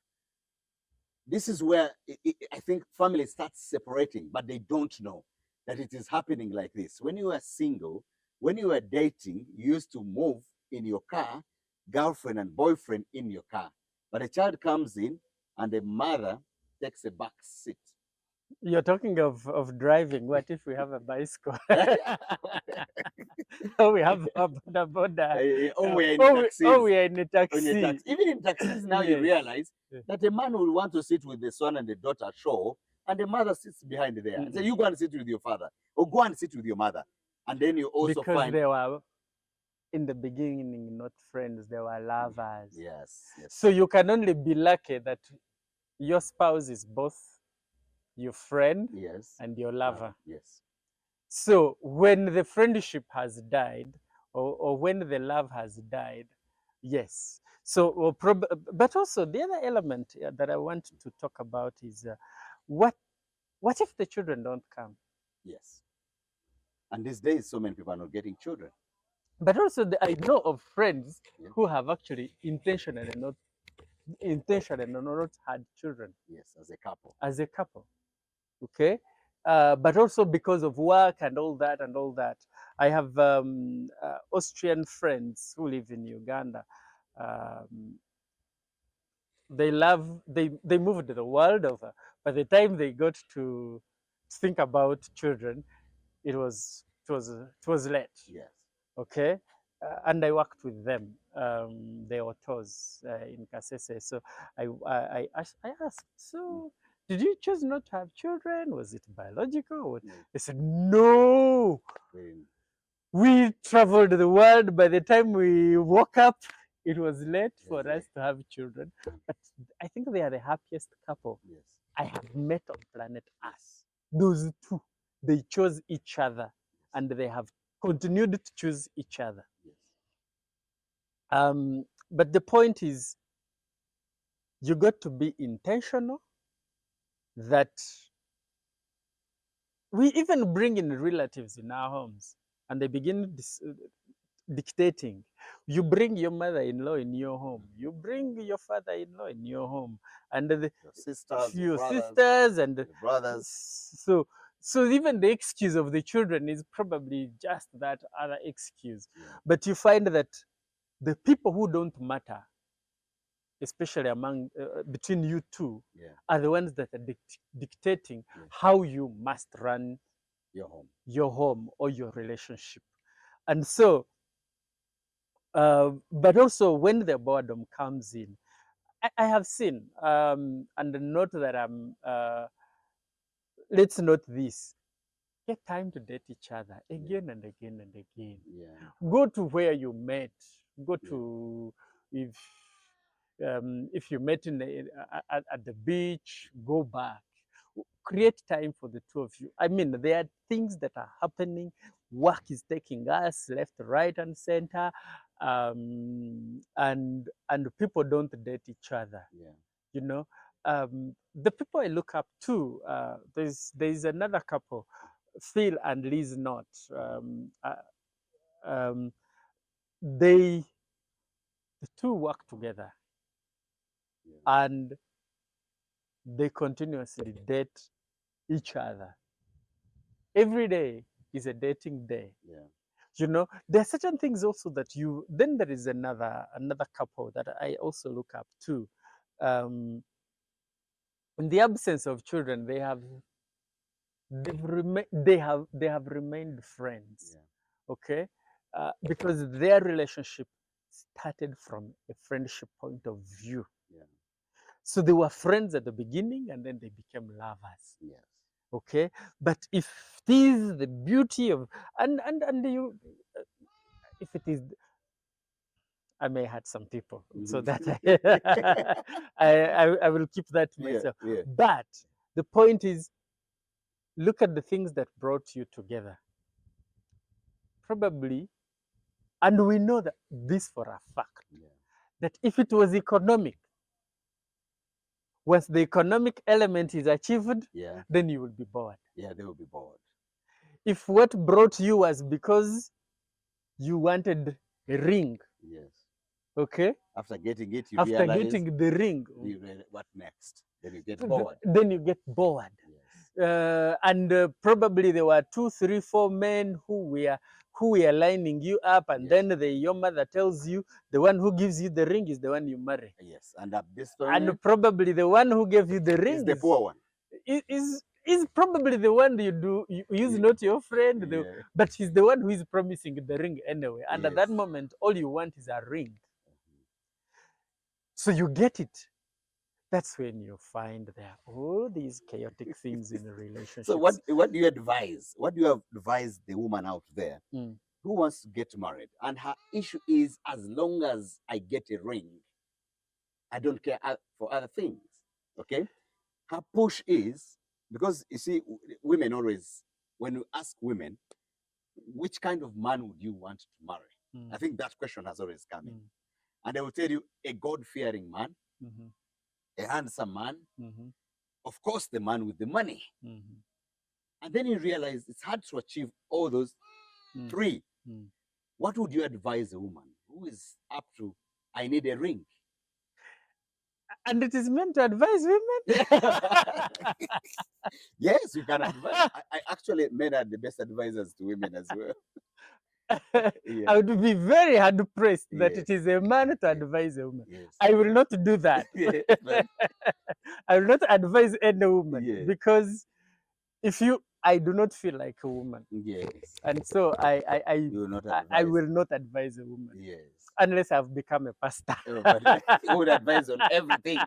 S1: This is where I think families start separating, but they don't know that it is happening like this. When you are single, when you are dating, you used to move in your car, girlfriend and boyfriend in your car. But a child comes in and the mother takes a back seat.
S2: You're talking of driving. What if we have a bicycle? We have a boda.
S1: We're in
S2: a taxi.
S1: Even in taxis now, you realize that a man will want to sit with the son and the daughter show, and the mother sits behind there. So you go and sit with your father, or go and sit with your mother. And then you also
S2: find... they were, in the beginning, not friends, they were lovers.
S1: Yes.
S2: So you can only be lucky that your spouse is both your friend and your lover.
S1: Yes.
S2: So when the friendship has died, or when the love has died, yes. So, but also the other element that I want to talk about is what if the children don't come?
S1: Yes. And these days, so many people are not getting children.
S2: But also, I know of friends who have actually intentionally not had children.
S1: Yes, as a couple.
S2: As a couple. Okay. But also because of work and all that. I have Austrian friends who live in Uganda. They moved the world over. By the time they got to think about children, it was late.
S1: Yes.
S2: Okay. And I worked with them. They were tours in Kasese. So I asked, so did you choose not to have children? Was it biological? They said, no. We traveled the world. By the time we woke up, It was late
S1: Yes,
S2: for
S1: yeah.
S2: us to have children, but I think they are the happiest couple
S1: Yes.
S2: I have met on planet Earth. Those two, they chose each other, and they have continued to choose each other.
S1: Yes.
S2: But the point is, you got to be intentional. That we even bring in relatives in our homes, and they begin dictating. You bring your mother-in-law in your home. You bring your father-in-law in your home, and
S1: Your sisters, your
S2: your
S1: brothers,
S2: sisters, and
S1: your brothers.
S2: so even the excuse of the children is probably just that other excuse.
S1: Yeah.
S2: But you find that the people who don't matter, especially among between you two,
S1: Yeah.
S2: are the ones that are dictating
S1: Yeah.
S2: how you must run
S1: Your
S2: home or your relationship. And so, but also when the boredom comes in, I have seen, and note that let's note this: get time to date each other again and again and again.
S1: Yeah.
S2: Go to where you met. Go to if you met at the beach, go back. Create time for the two of you. I mean, there are things that are happening. Work is taking us left, right, and center, and people don't date each other.
S1: Yeah.
S2: You know, the people I look up to. There's another couple, Phil and Liz Knott. Um, they the two work together,
S1: Yeah.
S2: and they continuously date each other. Every day is a dating day.
S1: Yeah.
S2: You know, there are certain things also that you. Then there is another couple that I also look up to. Um, in the absence of children, they have remained friends.
S1: Yeah.
S2: Okay, because their relationship started from a friendship point of view.
S1: Yeah.
S2: So they were friends at the beginning, and then they became lovers.
S1: Yes.
S2: Okay, but if it is the beauty of and you, if it is, I may hurt some people, so that I will keep that to
S1: Yeah.
S2: myself.
S1: Yeah.
S2: But the point is, look at the things that brought you together. Probably, and we know that this for a fact,
S1: Yeah.
S2: that if it was economic, once the economic element is achieved,
S1: Yeah.
S2: then you will be bored.
S1: Yeah. They will be bored.
S2: If what brought you was because you wanted a ring,
S1: Yes.
S2: okay,
S1: After getting it, you
S2: after
S1: realize
S2: getting the ring,
S1: what next? Then you get bored.
S2: then you get bored.
S1: Yes.
S2: And probably there were 2, 3, 4 men who were lining you up, and
S1: Yes.
S2: then your mother tells you the one who gives you the ring is the one you marry.
S1: Yes. And at this
S2: And
S1: point,
S2: probably the one who gave you the ring
S1: is the poor one.
S2: is probably the one you use, not your friend,
S1: Yeah.
S2: but he's the one who is promising the ring anyway. And at that
S1: Yes.
S2: moment, all you want is a ring. So you get it. That's when you find there are all these chaotic things in a relationship.
S1: So what do you advise? What do you advise the woman out there
S2: Mm.
S1: who wants to get married, and her issue is, as long as I get a ring, I don't care for other things. Okay, her push is, because you see, women always, when you ask women, which kind of man would you want to marry? I think that question has always come in, and they will tell you a God-fearing man, a handsome man, of course, the man with the money. And then you realize it's hard to achieve all those three. What would you advise a woman who is up to, I need a ring?
S2: And it is meant to advise women.
S1: Yes, you can advise. I actually, men are the best advisors to women as well. Yeah.
S2: I would be very hard pressed that
S1: Yes.
S2: it is a man to advise a woman.
S1: Yes.
S2: I will not do that.
S1: Yes, but
S2: I will not advise any woman,
S1: yeah.
S2: because I do not feel like a woman,
S1: Yes.
S2: and so
S1: You will not
S2: I
S1: advise.
S2: will not advise a woman
S1: Yes.
S2: unless I've become a pastor.
S1: Oh, but you would advise on everything.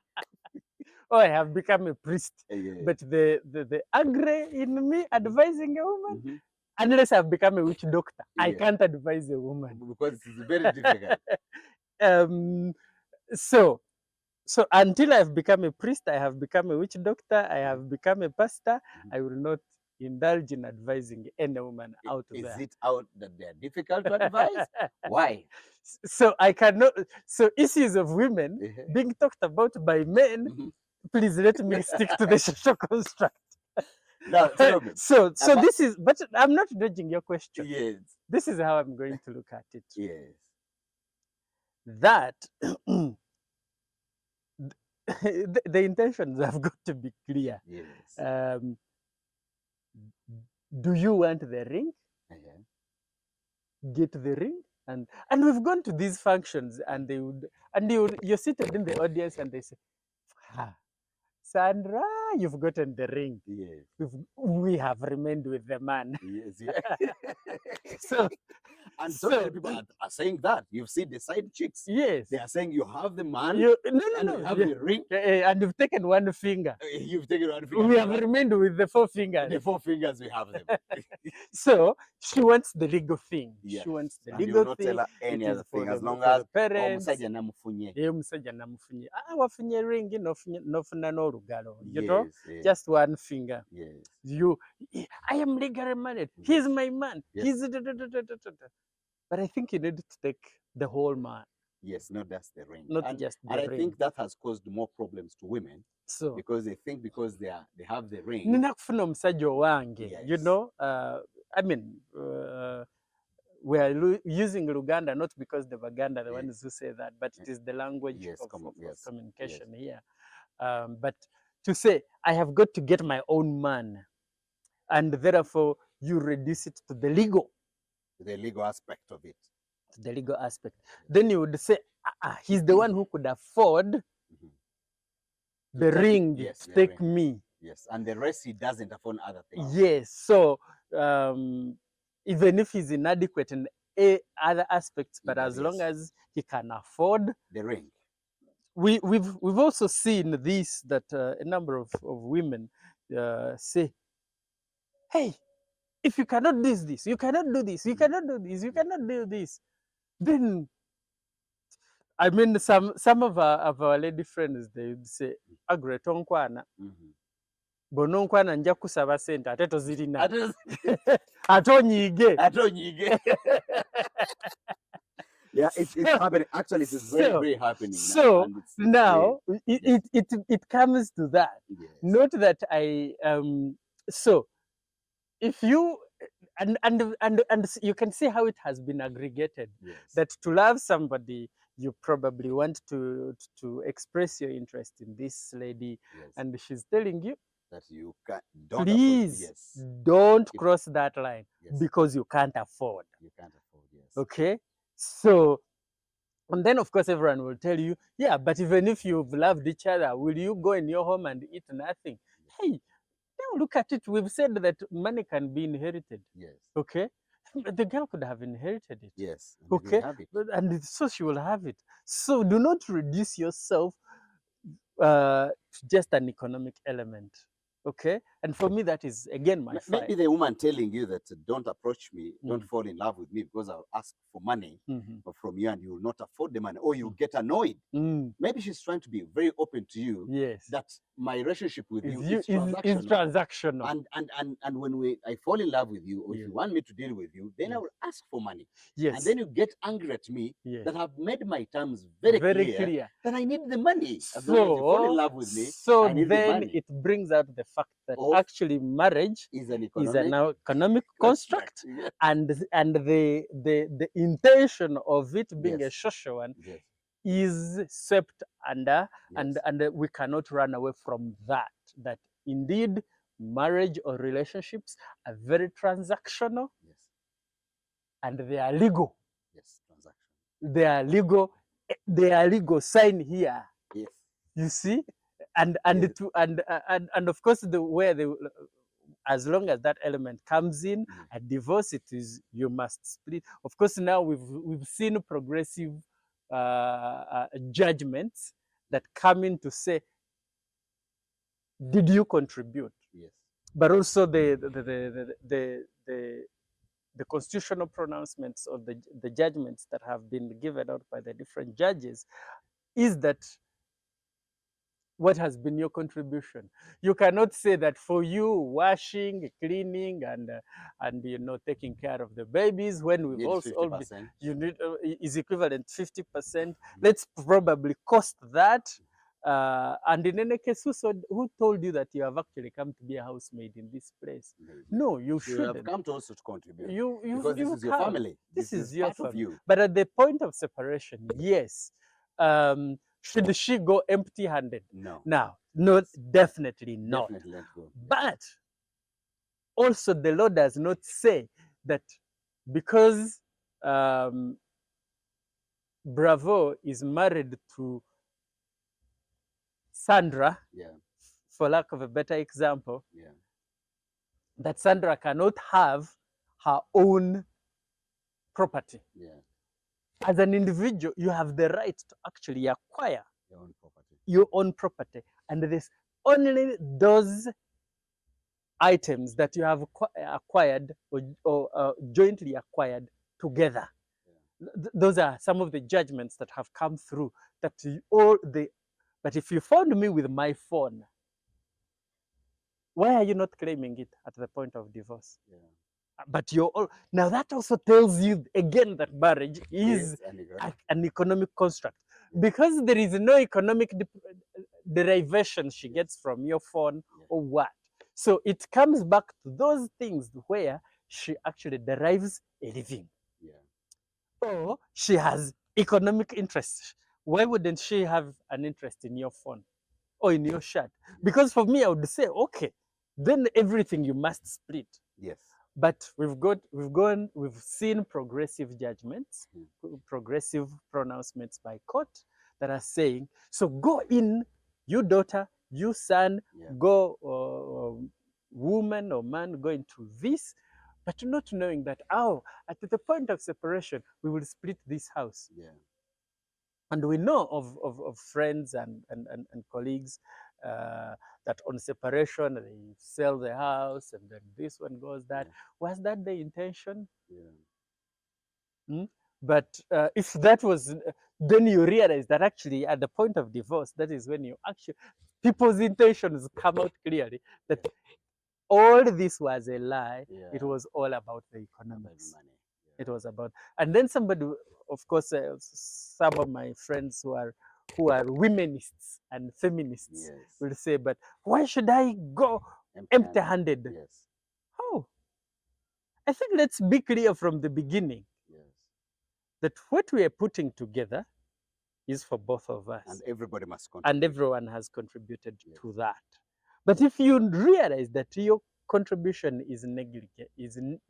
S2: Or I have become a priest.
S1: Yeah.
S2: But the angry in me advising a woman,
S1: Mhm.
S2: unless I've become a witch doctor, I
S1: Yeah.
S2: can't advise a woman.
S1: Because it's very difficult.
S2: So until I've become a priest, I have become a witch doctor, I have become a pastor, I will not indulge in advising any woman out
S1: Is
S2: there.
S1: it out that they're difficult to advise? Why?
S2: So I cannot. So issues of women being talked about by men. Please let me stick to the social construct.
S1: Now tell me.
S2: So this is. But I'm not dodging your question.
S1: Yes.
S2: This is how I'm going to look at it.
S1: Yes.
S2: That the intentions have got to be clear.
S1: Yes.
S2: Do you want the ring? Get the ring, and we've gone to these functions, and they would, and you're seated in the audience, and they say, Sandra, you've gotten the ring.
S1: Yes.
S2: We have remained with the man.
S1: Yes. Yeah.
S2: So
S1: and so many people are saying that. You've seen the side chicks.
S2: Yes.
S1: They are saying you have the man.
S2: You
S1: have the ring.
S2: And you've taken one finger.
S1: You've taken one finger.
S2: We have remained with the 4 fingers.
S1: The 4 fingers, we have them.
S2: So she wants the legal thing.
S1: Yes.
S2: She wants the
S1: and
S2: legal
S1: not
S2: thing.
S1: Tell her any other thing as long
S2: as
S1: as
S2: parents.
S1: Omusajja namufunye.
S2: Wafunye ring nofuna n'olugalo. You know,
S1: yes.
S2: Just one finger.
S1: Yes.
S2: I am legally married. He's my man. Yes. But I think you need to take the whole man.
S1: Yes, not just the ring.
S2: Not just the ring.
S1: And I think that has caused more problems to women.
S2: So
S1: because they think because they have the ring.
S2: Nina kufuna omusajja owange. You know, I mean, we are using Uganda not because the Baganda the ones who say that, but it is the language of communication here. But to say I have got to get my own man, and therefore you reduce it to the legal
S1: aspect of it.
S2: The legal aspect. Then you would say, he's the one who could afford the ring to take me.
S1: Yes, and the rest he doesn't afford other things.
S2: Yes, so even if he's inadequate in other aspects, but as long as he can afford
S1: the ring.
S2: We've also seen this, that a number of women say, hey, if you cannot do this, you cannot do this, you cannot do this, you cannot do this, then I mean some of our lady friends, they would say, agre tonkwana bononkwana nja kusaba sente ate tozirina atonyige.
S1: Yeah, it's happening. Actually, it's very happening.
S2: So now it comes to that. Not that I so if you and you can see how it has been aggregated. That to love somebody, you probably want to express your interest in this lady, and she's telling you
S1: that you
S2: please don't cross that line because you can't afford. Okay. So, and then of course everyone will tell you, yeah, but even if you've loved each other, will you go in your home and eat nothing? Hey, now look at it. We've said that money can be inherited. Okay. But the girl could have inherited it. Okay. And so she will have it. So do not reduce yourself to just an economic element. Okay. And for me, that is again my fight.
S1: Maybe the woman telling you that don't approach me, don't fall in love with me because I'll ask for money from you and you will not afford the money, or you get annoyed. Maybe she's trying to be very open to you. That my relationship with you is transactional. And when I fall in love with you, or if you want me to deal with you, then I will ask for money. And then you get angry at me that I've made my terms very clear that I need the money. As long as you fall in love with me,
S2: so then it brings out the fact that actually marriage
S1: is an
S2: economic construct, and the intention of it being a social one is swept under, and we cannot run away from that indeed marriage or relationships are very transactional, and they are legal. They are legal. They are legal. Sign here. You see. And of course as long as that element comes in, a divorce, it is you must split. Of course, now we've seen progressive judgments that come in to say, did you contribute? But also the the constitutional pronouncements or the judgments that have been given out by the different judges is that what has been your contribution. You cannot say that for you washing, cleaning, and taking care of the babies when we've
S1: Need
S2: also all
S1: 50%.
S2: you need is equivalent 50%. Let's probably cost that. And in any case, who told you that you have actually come to be a housemaid in this place?
S1: Maybe.
S2: No, you
S1: You
S2: shouldn't.
S1: have come to also to contribute.
S2: You
S1: Because this is your
S2: come.
S1: family.
S2: This is your
S1: part of
S2: family.
S1: you.
S2: But at the point of separation, yes. Should she go empty-handed?
S1: No.
S2: No, definitely not.
S1: Definitely let go.
S2: But also the law does not say that because Bravo is married to Sandra,
S1: Yeah.
S2: for lack of a better example,
S1: Yeah.
S2: that Sandra cannot have her own property.
S1: Yeah.
S2: As an individual, you have the right to actually acquire
S1: Your own property.
S2: your own property. And there's only those items that you have acquired or jointly acquired together. Yeah. Those are some of the judgments that have come through. But if you found me with my phone, why are you not claiming it at the point of divorce? Yeah. But now that also tells you again that marriage is an economic construct. Yeah. Because there is no economic derivation she gets from your phone. Yeah. Or what. So it comes back to those things where she actually derives a living. Yeah. Or she has economic interest. Why wouldn't she have an interest in your phone or in your shirt? Because for me, I would say, okay, then everything you must split. Yes. But we've seen progressive judgments, progressive pronouncements by court that are saying, so go in, you daughter, you son, yeah. Go, woman or man, go into this, but not knowing that, at the point of separation, we will split this house. Yeah. And we know of friends and colleagues that on separation, they sell the house and then this one goes that. Yeah. Was that the intention? Yeah. But if that was, then you realize that actually at the point of divorce, that is when you actually, people's intentions come out clearly that all this was a lie. Yeah. It was all about the economics. Money. Yeah. It was about, and then somebody, of course, some of my friends who are womenists and feminists, yes. will say, but why should I go empty-handed? Yes. Oh, I think let's be clear from the beginning. Yes. That what we are putting together is for both of us.
S1: And everybody must contribute.
S2: And everyone has contributed, yes. to that. But if you realize that your contribution is negligible, yes. then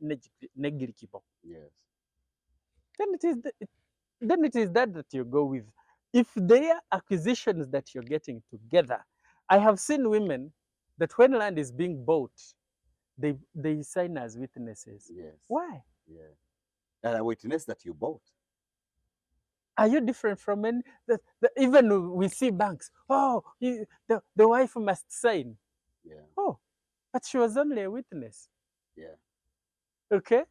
S2: it is that you go with. If there are acquisitions that you're getting together, I have seen women that when land is being bought, they sign as witnesses.
S1: Yes.
S2: Why?
S1: Yeah. A witness that you bought.
S2: Are you different from any? Even we see banks. Oh, the wife must sign. Yeah. Oh, but she was only a witness. Yeah. Okay.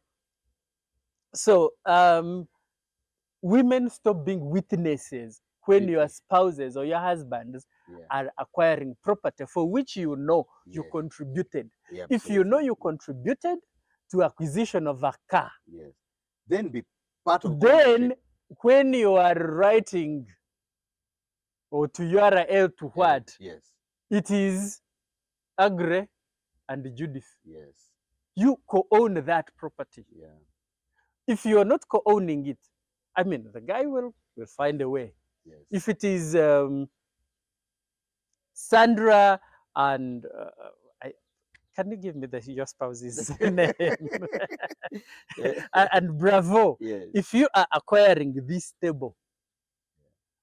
S2: So women stop being witnesses when your spouses or your husbands, yeah. are acquiring property for which you know, yes. you contributed. Yeah, if you know you contributed to acquisition of a car,
S1: yes. Then be part of.
S2: Then when you are writing or to URL to what?
S1: Yes.
S2: It is Agre and Judith.
S1: Yes.
S2: You co-own that property. Yeah. If you are not co-owning it, I mean, the guy will find a way. Yes. If it is Sandra and can you give me your spouse's name? And Bravo. Yes. If you are acquiring this table,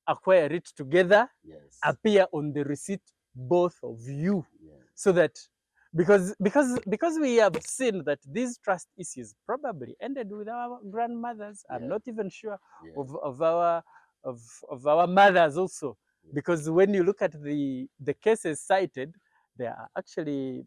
S2: acquire it together, yes. appear on the receipt, both of you, yes. so that because we have seen that these trust issues probably ended with our grandmothers. Yeah. I'm not even sure, yeah. of our mothers also, yeah. because when you look at the cases cited, there are actually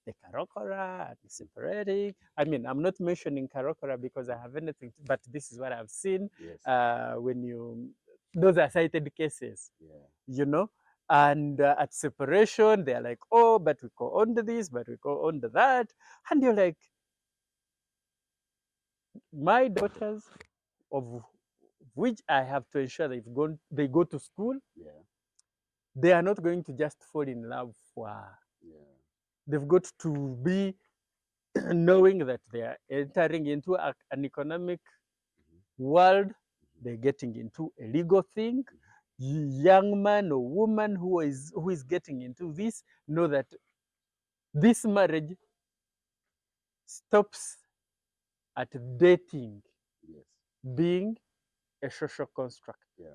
S2: the karokora and separating. I mean, I'm not mentioning karokora because I have anything, but this is what I've seen.
S1: Yes.
S2: When you, those are cited cases,
S1: Yeah.
S2: you know, and at separation, they're like, oh, but we go on to this, but we go on to that. And you're like, my daughters, of which I have to ensure they go to school,
S1: Yeah.
S2: they are not going to just fall in love for.
S1: Yeah.
S2: They've got to be knowing that they are entering into an economic world, they're getting into a legal thing. Young man or woman who is getting into this know that this marriage stops at dating
S1: Yes.
S2: being a social construct.
S1: Yeah.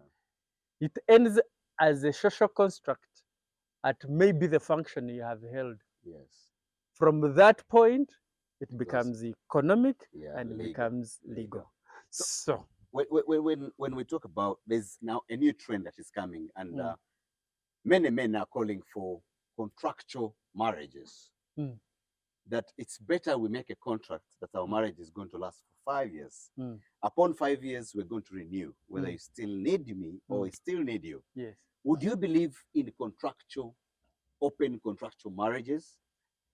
S2: It ends as a social construct at maybe the function you have held.
S1: Yes.
S2: From that point, it
S1: It
S2: becomes economic
S1: Yeah.
S2: and it
S1: Legal.
S2: becomes legal. So
S1: When we talk about, there's now a new trend that is coming, and many men are calling for contractual marriages. That it's better we make a contract that our marriage is going to last for 5 years. Upon 5 years, we're going to renew, whether you still need me or I still need you.
S2: yes,
S1: Would you believe in open contractual marriages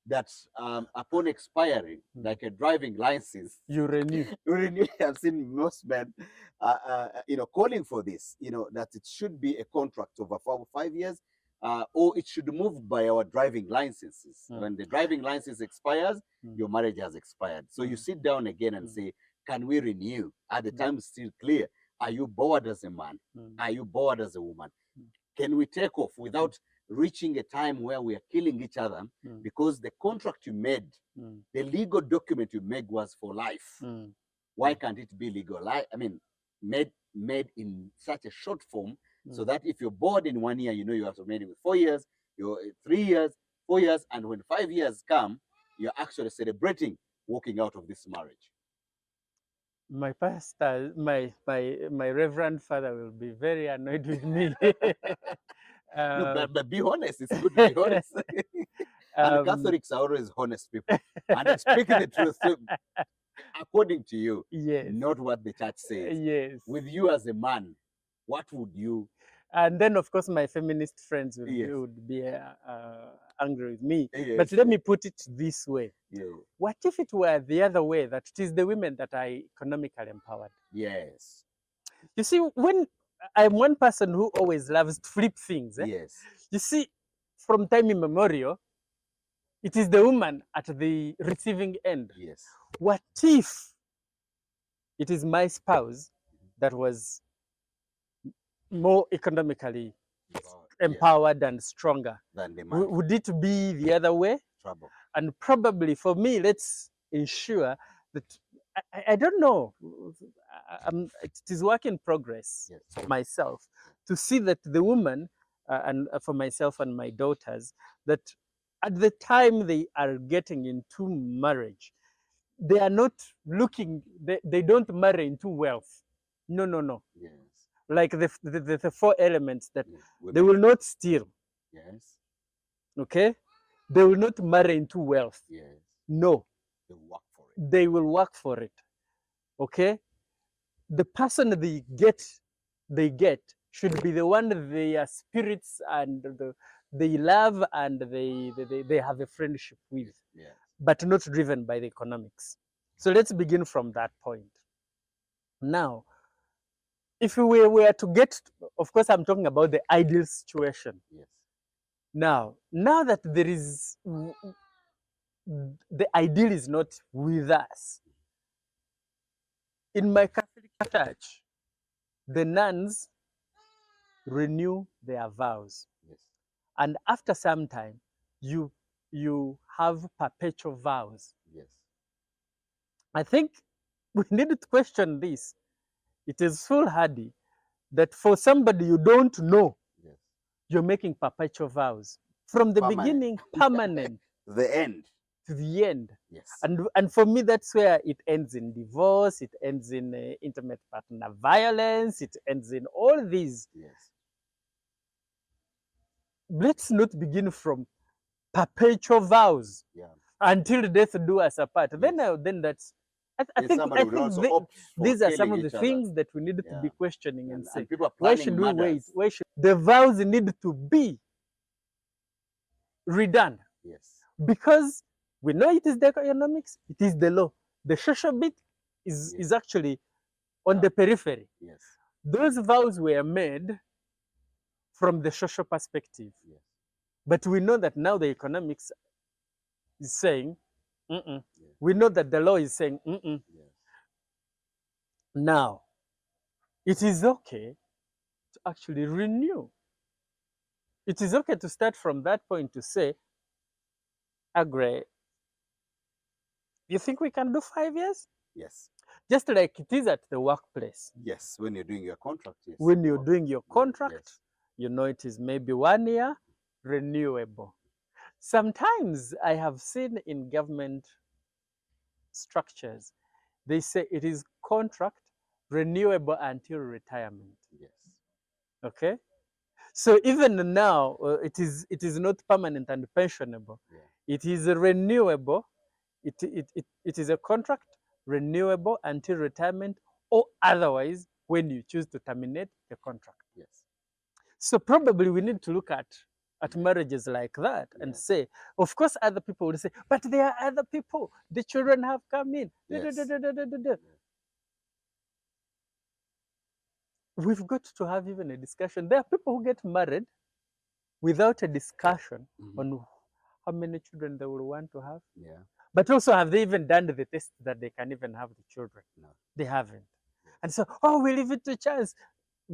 S1: that upon expiring, like a driving license,
S2: you renew.
S1: you renew? I've seen most men, calling for this, that it should be a contract over 5 years, or it should move by our driving licenses. When the driving license expires, your marriage has expired. So you sit down again and say, can we renew? Are the times still clear? Are you bored as a man? Are you bored as a woman? Can we take off without reaching a time where we are killing each other because the contract you made, the legal document you made was for life? Why can't it be legal? I mean, made in such a short form so that if you're bored in 1 year, you have to make it with 4 years, you're 3 years, 4 years, and when 5 years come, you're actually celebrating walking out of this marriage.
S2: My pastor, my reverend father will be very annoyed with me.
S1: No, but be honest. It's good to be honest. And Catholics are always honest people. And they're speaking the truth according to you,
S2: yes,
S1: not what the church says.
S2: yes.
S1: With you as a man, what would you?
S2: And then, of course, my feminist friends would be angry with me. Yes. But let me put it this way. Yeah. What if it were the other way, that it is the women that are economically empowered?
S1: Yes.
S2: You see, when I'm one person who always loves to flip things.
S1: Yes.
S2: You see, from time immemorial, it is the woman at the receiving end.
S1: Yes.
S2: What if it is my spouse that was more economically empowered and stronger
S1: than the man?
S2: Would it be the other way?
S1: Trouble.
S2: And probably for me, let's ensure that I don't know. It is work in progress. Yes. Myself to see that the woman and for myself and my daughters, that at the time they are getting into marriage, they are not looking. They don't marry into wealth. No. Yes. Like the 4 elements that they will not steal.
S1: Yes.
S2: Okay? They will not marry into wealth.
S1: Yes.
S2: No.
S1: They work for it.
S2: They will work for it. Okay? The person they get should be the one their spirits and they love and they have a friendship with. Yes. But not driven by the economics. So let's begin from that point. Now, if we were to get, of course, I'm talking about the ideal situation.
S1: Yes.
S2: Now that there is, the ideal is not with us. In my Catholic church, the nuns renew their vows. Yes. And after some time, you have perpetual vows. Yes. I think we need to question this. It is foolhardy that for somebody you don't know, yes, you're making perpetual vows. From the beginning, permanent.
S1: The end.
S2: To the end.
S1: Yes.
S2: And for me, that's where it ends in divorce, it ends in intimate partner violence, it ends in all these.
S1: Yes.
S2: Let's not begin from perpetual vows.
S1: Yeah.
S2: until death do us apart.
S1: Yes.
S2: Then that's. I
S1: Then
S2: think
S1: somebody would also opt for
S2: these are some
S1: killing
S2: of the
S1: each other.
S2: things that we need to be
S1: Yeah.
S2: questioning and say,
S1: And people are
S2: why
S1: planning
S2: should we wait?
S1: murders.
S2: Why should the vows need to be redone?
S1: Yes.
S2: Because we know it is the economics, it is the law. The social bit
S1: Yes.
S2: is actually on the periphery.
S1: Yes.
S2: Those vows were made from the social perspective.
S1: Yes.
S2: But we know that now the economics is saying, mm-mm.
S1: Yes.
S2: We know that the law is saying, mm-mm.
S1: Yes.
S2: Now, it is okay to actually renew. It is okay to start from that point to say, agree, you think we can do 5 years?
S1: Yes.
S2: Just like it is at the workplace.
S1: Yes. When you're doing your contract. Yes.
S2: When you're doing your contract,
S1: Yes.
S2: you know it is maybe 1 year, renewable. Sometimes I have seen in government structures, they say it is contract renewable until retirement.
S1: Yes.
S2: Okay, so even now it is not permanent and pensionable.
S1: Yeah.
S2: It is renewable. It is a contract renewable until retirement, or otherwise when you choose to terminate the contract.
S1: Yes.
S2: So probably we need to look at marriages like that and say, of course, other people will say, but there are other people. The children have come in.
S1: Yes.
S2: We've got to have even a discussion. There are people who get married without a discussion on how many children they will want to have.
S1: Yeah.
S2: But also, have they even done the test that they can even have the children?
S1: No.
S2: They haven't. And so, oh, we leave it to chance.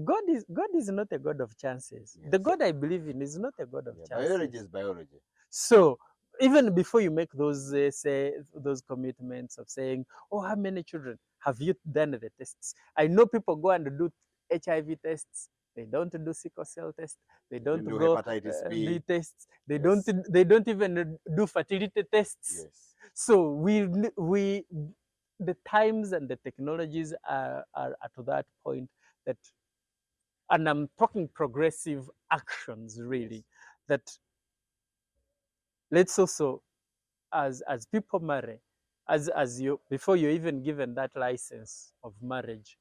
S2: God is not a God of chances.
S1: Yes.
S2: The God I believe in is not a God of chances.
S1: Biology is biology.
S2: So even before you make those say those commitments of saying, oh, how many children have you done the tests? I know people go and do HIV tests. They don't do sickle cell tests. They don't
S1: do
S2: go
S1: hepatitis
S2: B
S1: B.
S2: tests. They
S1: Yes.
S2: don't even do fertility tests.
S1: Yes.
S2: So we the times and the technologies are to that point that, and I'm talking progressive actions really, that let's also as people marry, as you before you're even given that license of marriage,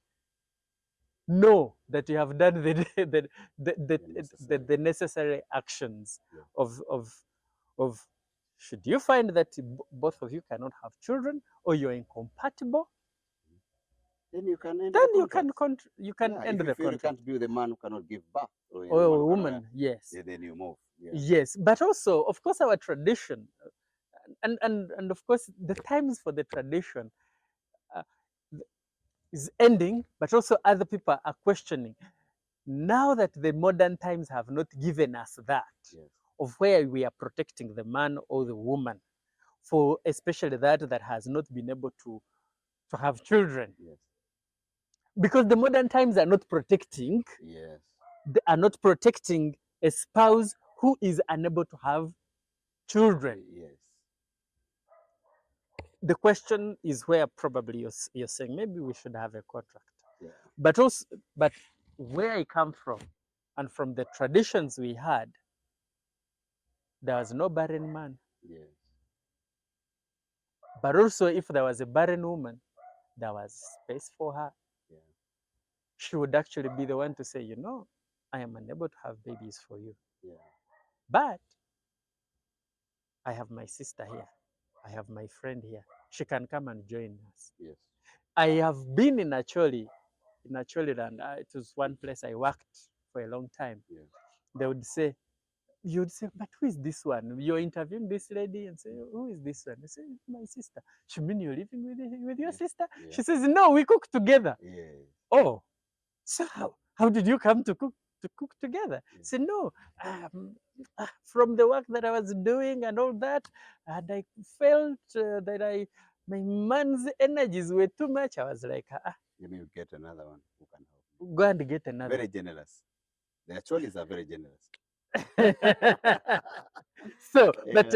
S2: know that you have done the necessary actions of should you find that both of you cannot have children or you're incompatible,
S1: then you can end
S2: then
S1: the
S2: you can
S1: contract.
S2: end
S1: if you
S2: the
S1: feel you
S2: contract.
S1: can't be the man who cannot give birth
S2: Or a woman, yes.
S1: then you move.
S2: Yes, but also, of course, our tradition, and of course, the times for the tradition uh, is ending, but also other people are questioning. Now that the modern times have not given us that, of where we are protecting the man or the woman, for especially that has not been able to have children. Because the modern times are not protecting, they are not protecting a spouse who is unable to have children. The question is where probably you're saying maybe we should have a contract. But also, but where I come from, and from the traditions we had, there was no barren man. But also, if there was a barren woman, there was space for her. She would actually be the one to say, you know, I am unable to have babies for you. But I have my sister here. I have my friend here. She can come and join us. I have been in Acholi land. It was one place I worked for a long time. They would say, you would say, but who is this one? You're interviewing this lady and say, who is this one? I say, my sister. She mean you're living with your sister? She says, no, we cook together. Oh, so how did you come to cook together? Say, no, from the work that I was doing and all that, and I felt that my man's energies were too much. I was like,
S1: you need to get another one who can help.
S2: Go and get another.
S1: Very generous. The Acholis are very generous.
S2: So, but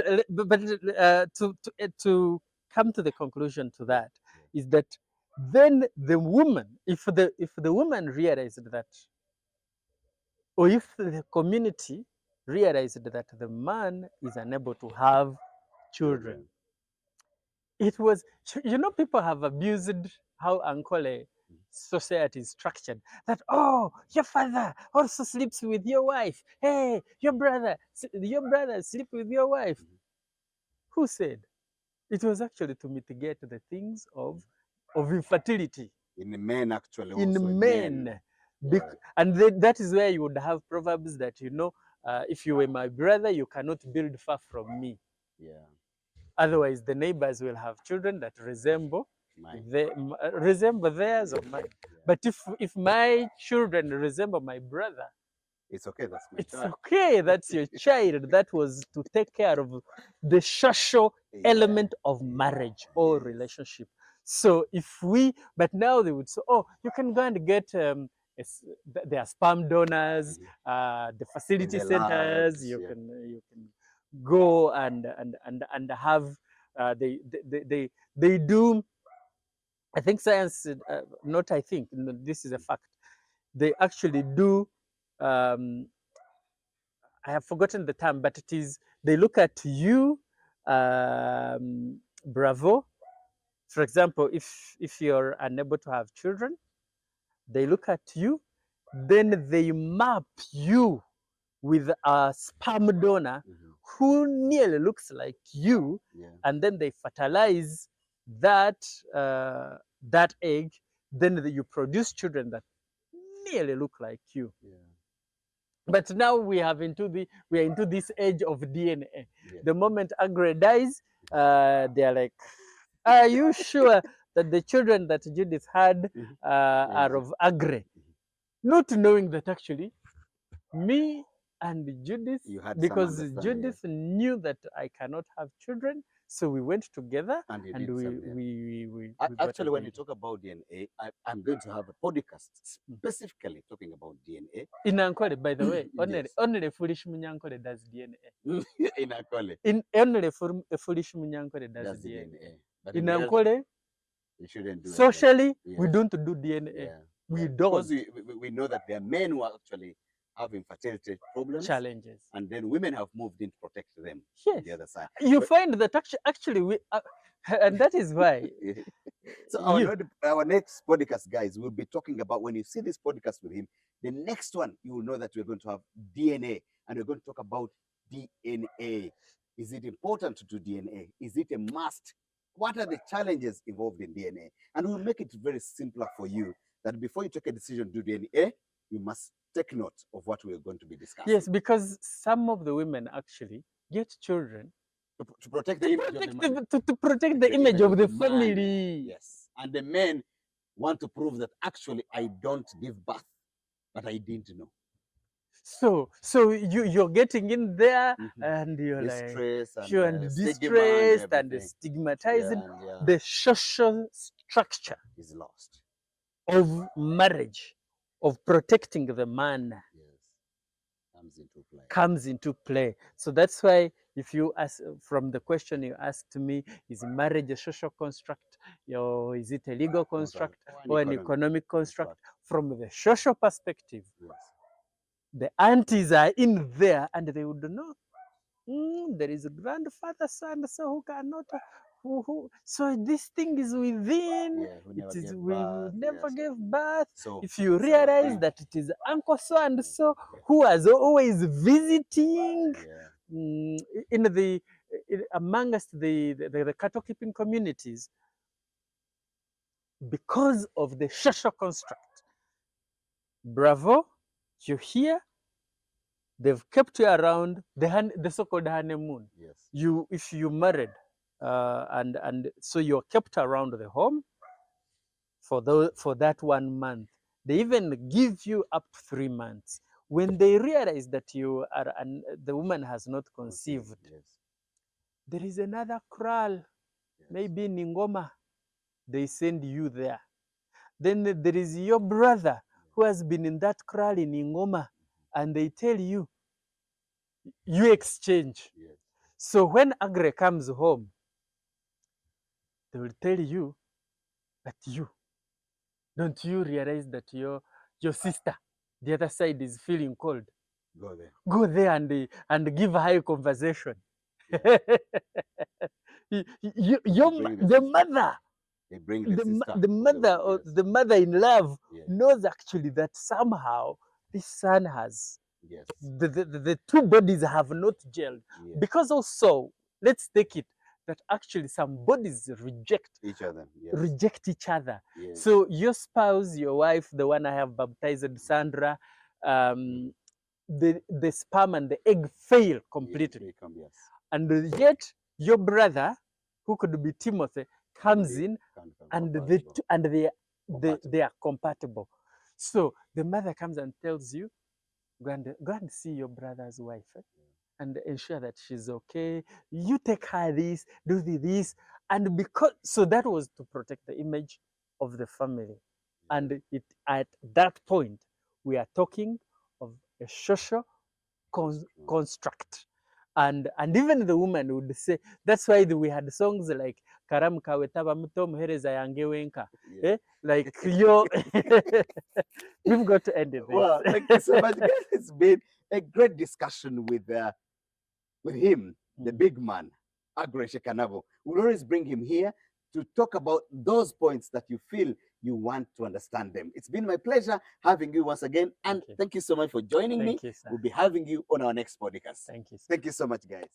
S2: to come to the conclusion to that is that then the woman, if the woman realized that, or if the community realized that the man is unable to have children, It was, you know, people have abused how Ankole society is structured. That, oh, your father also sleeps with your wife. Hey, your brother sleep with your wife. Who said? It was actually to mitigate the things of infertility
S1: In men, actually, also
S2: in men.
S1: Yeah.
S2: And that is where you would have proverbs that, you know, if you were my brother, you cannot build far from me.
S1: Yeah.
S2: Otherwise, the neighbors will have children that resemble
S1: Mine.
S2: resemble theirs or mine. But if my children resemble my brother,
S1: It's okay. That's my
S2: it's
S1: child.
S2: okay. That's your child. That was to take care of the social element of marriage or
S1: Yes.
S2: relationship. So but now they would say, oh, you can go and get there are sperm donors, the facility
S1: the
S2: centers.
S1: labs,
S2: You
S1: yeah.
S2: can go and have they do. I think science, not I think, no, this is a fact. They actually do. Um, I have forgotten the term, but it is they look at you, bravo. For example, if you're unable to have children, they look at you, then they map you with a sperm donor who nearly looks like you, and then they fertilize that that egg. Then you produce children that nearly look like you. But now we are into this age of DNA. The moment Agre dies, they are like, are you sure that the children that Judith had are of Agre? Not knowing that actually me and Judith, because Judith knew that I cannot have children, so we went together
S1: And you
S2: and
S1: did some,
S2: we
S1: actually, when you talk about DNA, I'm going to have a podcast specifically talking about DNA.
S2: in Ankole, by the way,
S1: Yes.
S2: only a foolish Munyankole does DNA.
S1: In Akole,
S2: Only a foolish Munyankole does
S1: that's the
S2: DNA.
S1: DNA. But
S2: In
S1: reality,
S2: Ankole,
S1: you shouldn't do it.
S2: socially, we
S1: Yes.
S2: don't do DNA.
S1: Yeah.
S2: We don't.
S1: Because we know that there are men who are actually having fertility problems,
S2: Challenges.
S1: and then women have moved in to protect them on
S2: Yes.
S1: the other side.
S2: You find that actually we, and that is why.
S1: So
S2: You-
S1: our next podcast, guys, we'll be talking about, when you see this podcast with him, the next one, you will know that we're going to have DNA, and we're going to talk about DNA. Is it important to do DNA? Is it a must? What are the challenges involved in DNA? And we'll make it very simpler for you, that before you take a decision to do DNA, you must take note of what we're going to be discussing.
S2: yes, because some of the women actually get children
S1: to protect the image of the man.
S2: to protect the image of the
S1: man.
S2: family.
S1: Yes. And the men want to prove that actually I don't give birth, but I didn't know.
S2: So you're getting in there and you're
S1: Distress
S2: like,
S1: and,
S2: you're distressed and
S1: everything.
S2: stigmatizing.
S1: Yeah.
S2: The social structure
S1: is lost.
S2: of marriage, of protecting the man,
S1: Yes,
S2: comes into play. So that's why, if you ask, from the question you asked me, is marriage a social construct, or is it a legal construct, or an economic construct? From the social perspective,
S1: Yes.
S2: the aunties are in there, and they would know. There is a grandfather so and so who cannot. So this thing is within. It is we never gave birth.
S1: So
S2: if you realize that it is uncle so and so who was always visiting in the amongst the cattle keeping communities, because of the social construct. Bravo, you're here. They've kept you around the so-called honeymoon.
S1: Yes.
S2: If you married, and so you're kept around the home for that 1 month. They even give you up to 3 months. When they realize that the woman has not conceived, there is another kraal, maybe Ningoma. They send you there. Then there is your brother who has been in that kraal in Ningoma, and they tell you, you exchange.
S1: Yes.
S2: So when Agre comes home, they will tell you that don't you realize that your sister, the other side, is feeling cold? Go there and give high conversation. Yeah. The mother,
S1: they bring the sister,
S2: the mother, or
S1: yes,
S2: the mother-in-law
S1: yes,
S2: knows actually that somehow this son has
S1: yes,
S2: the two bodies have not gelled.
S1: yes.
S2: Because also, let's take it that actually some bodies
S1: Each other, yes,
S2: reject each other.
S1: yes.
S2: So your spouse, your wife, the one I have baptized, Sandra, the sperm and the egg fail completely.
S1: They come, yes.
S2: And yet your brother, who could be Timothy, comes
S1: They
S2: in
S1: come
S2: and
S1: compatible.
S2: they are compatible. So the mother comes and tells you, go and see your brother's wife, and ensure that she's okay. You take her this, do this, and because so that was to protect the image of the family. And it at that point we are talking of a social construct. And even the woman would say, that's why we had songs like Karamu kawe taba muto muhereza yange wenka. Like yo, we've got to end this.
S1: Well, thank you so much, guys. It's been a great discussion with him, the big man, Agre Shekanabo. We'll always bring him here to talk about those points that you feel you want to understand them. It's been my pleasure having you once again, and thank you so much for joining me.
S2: You, sir.
S1: We'll be having you on our next podcast.
S2: Thank you, sir.
S1: Thank you so much, guys.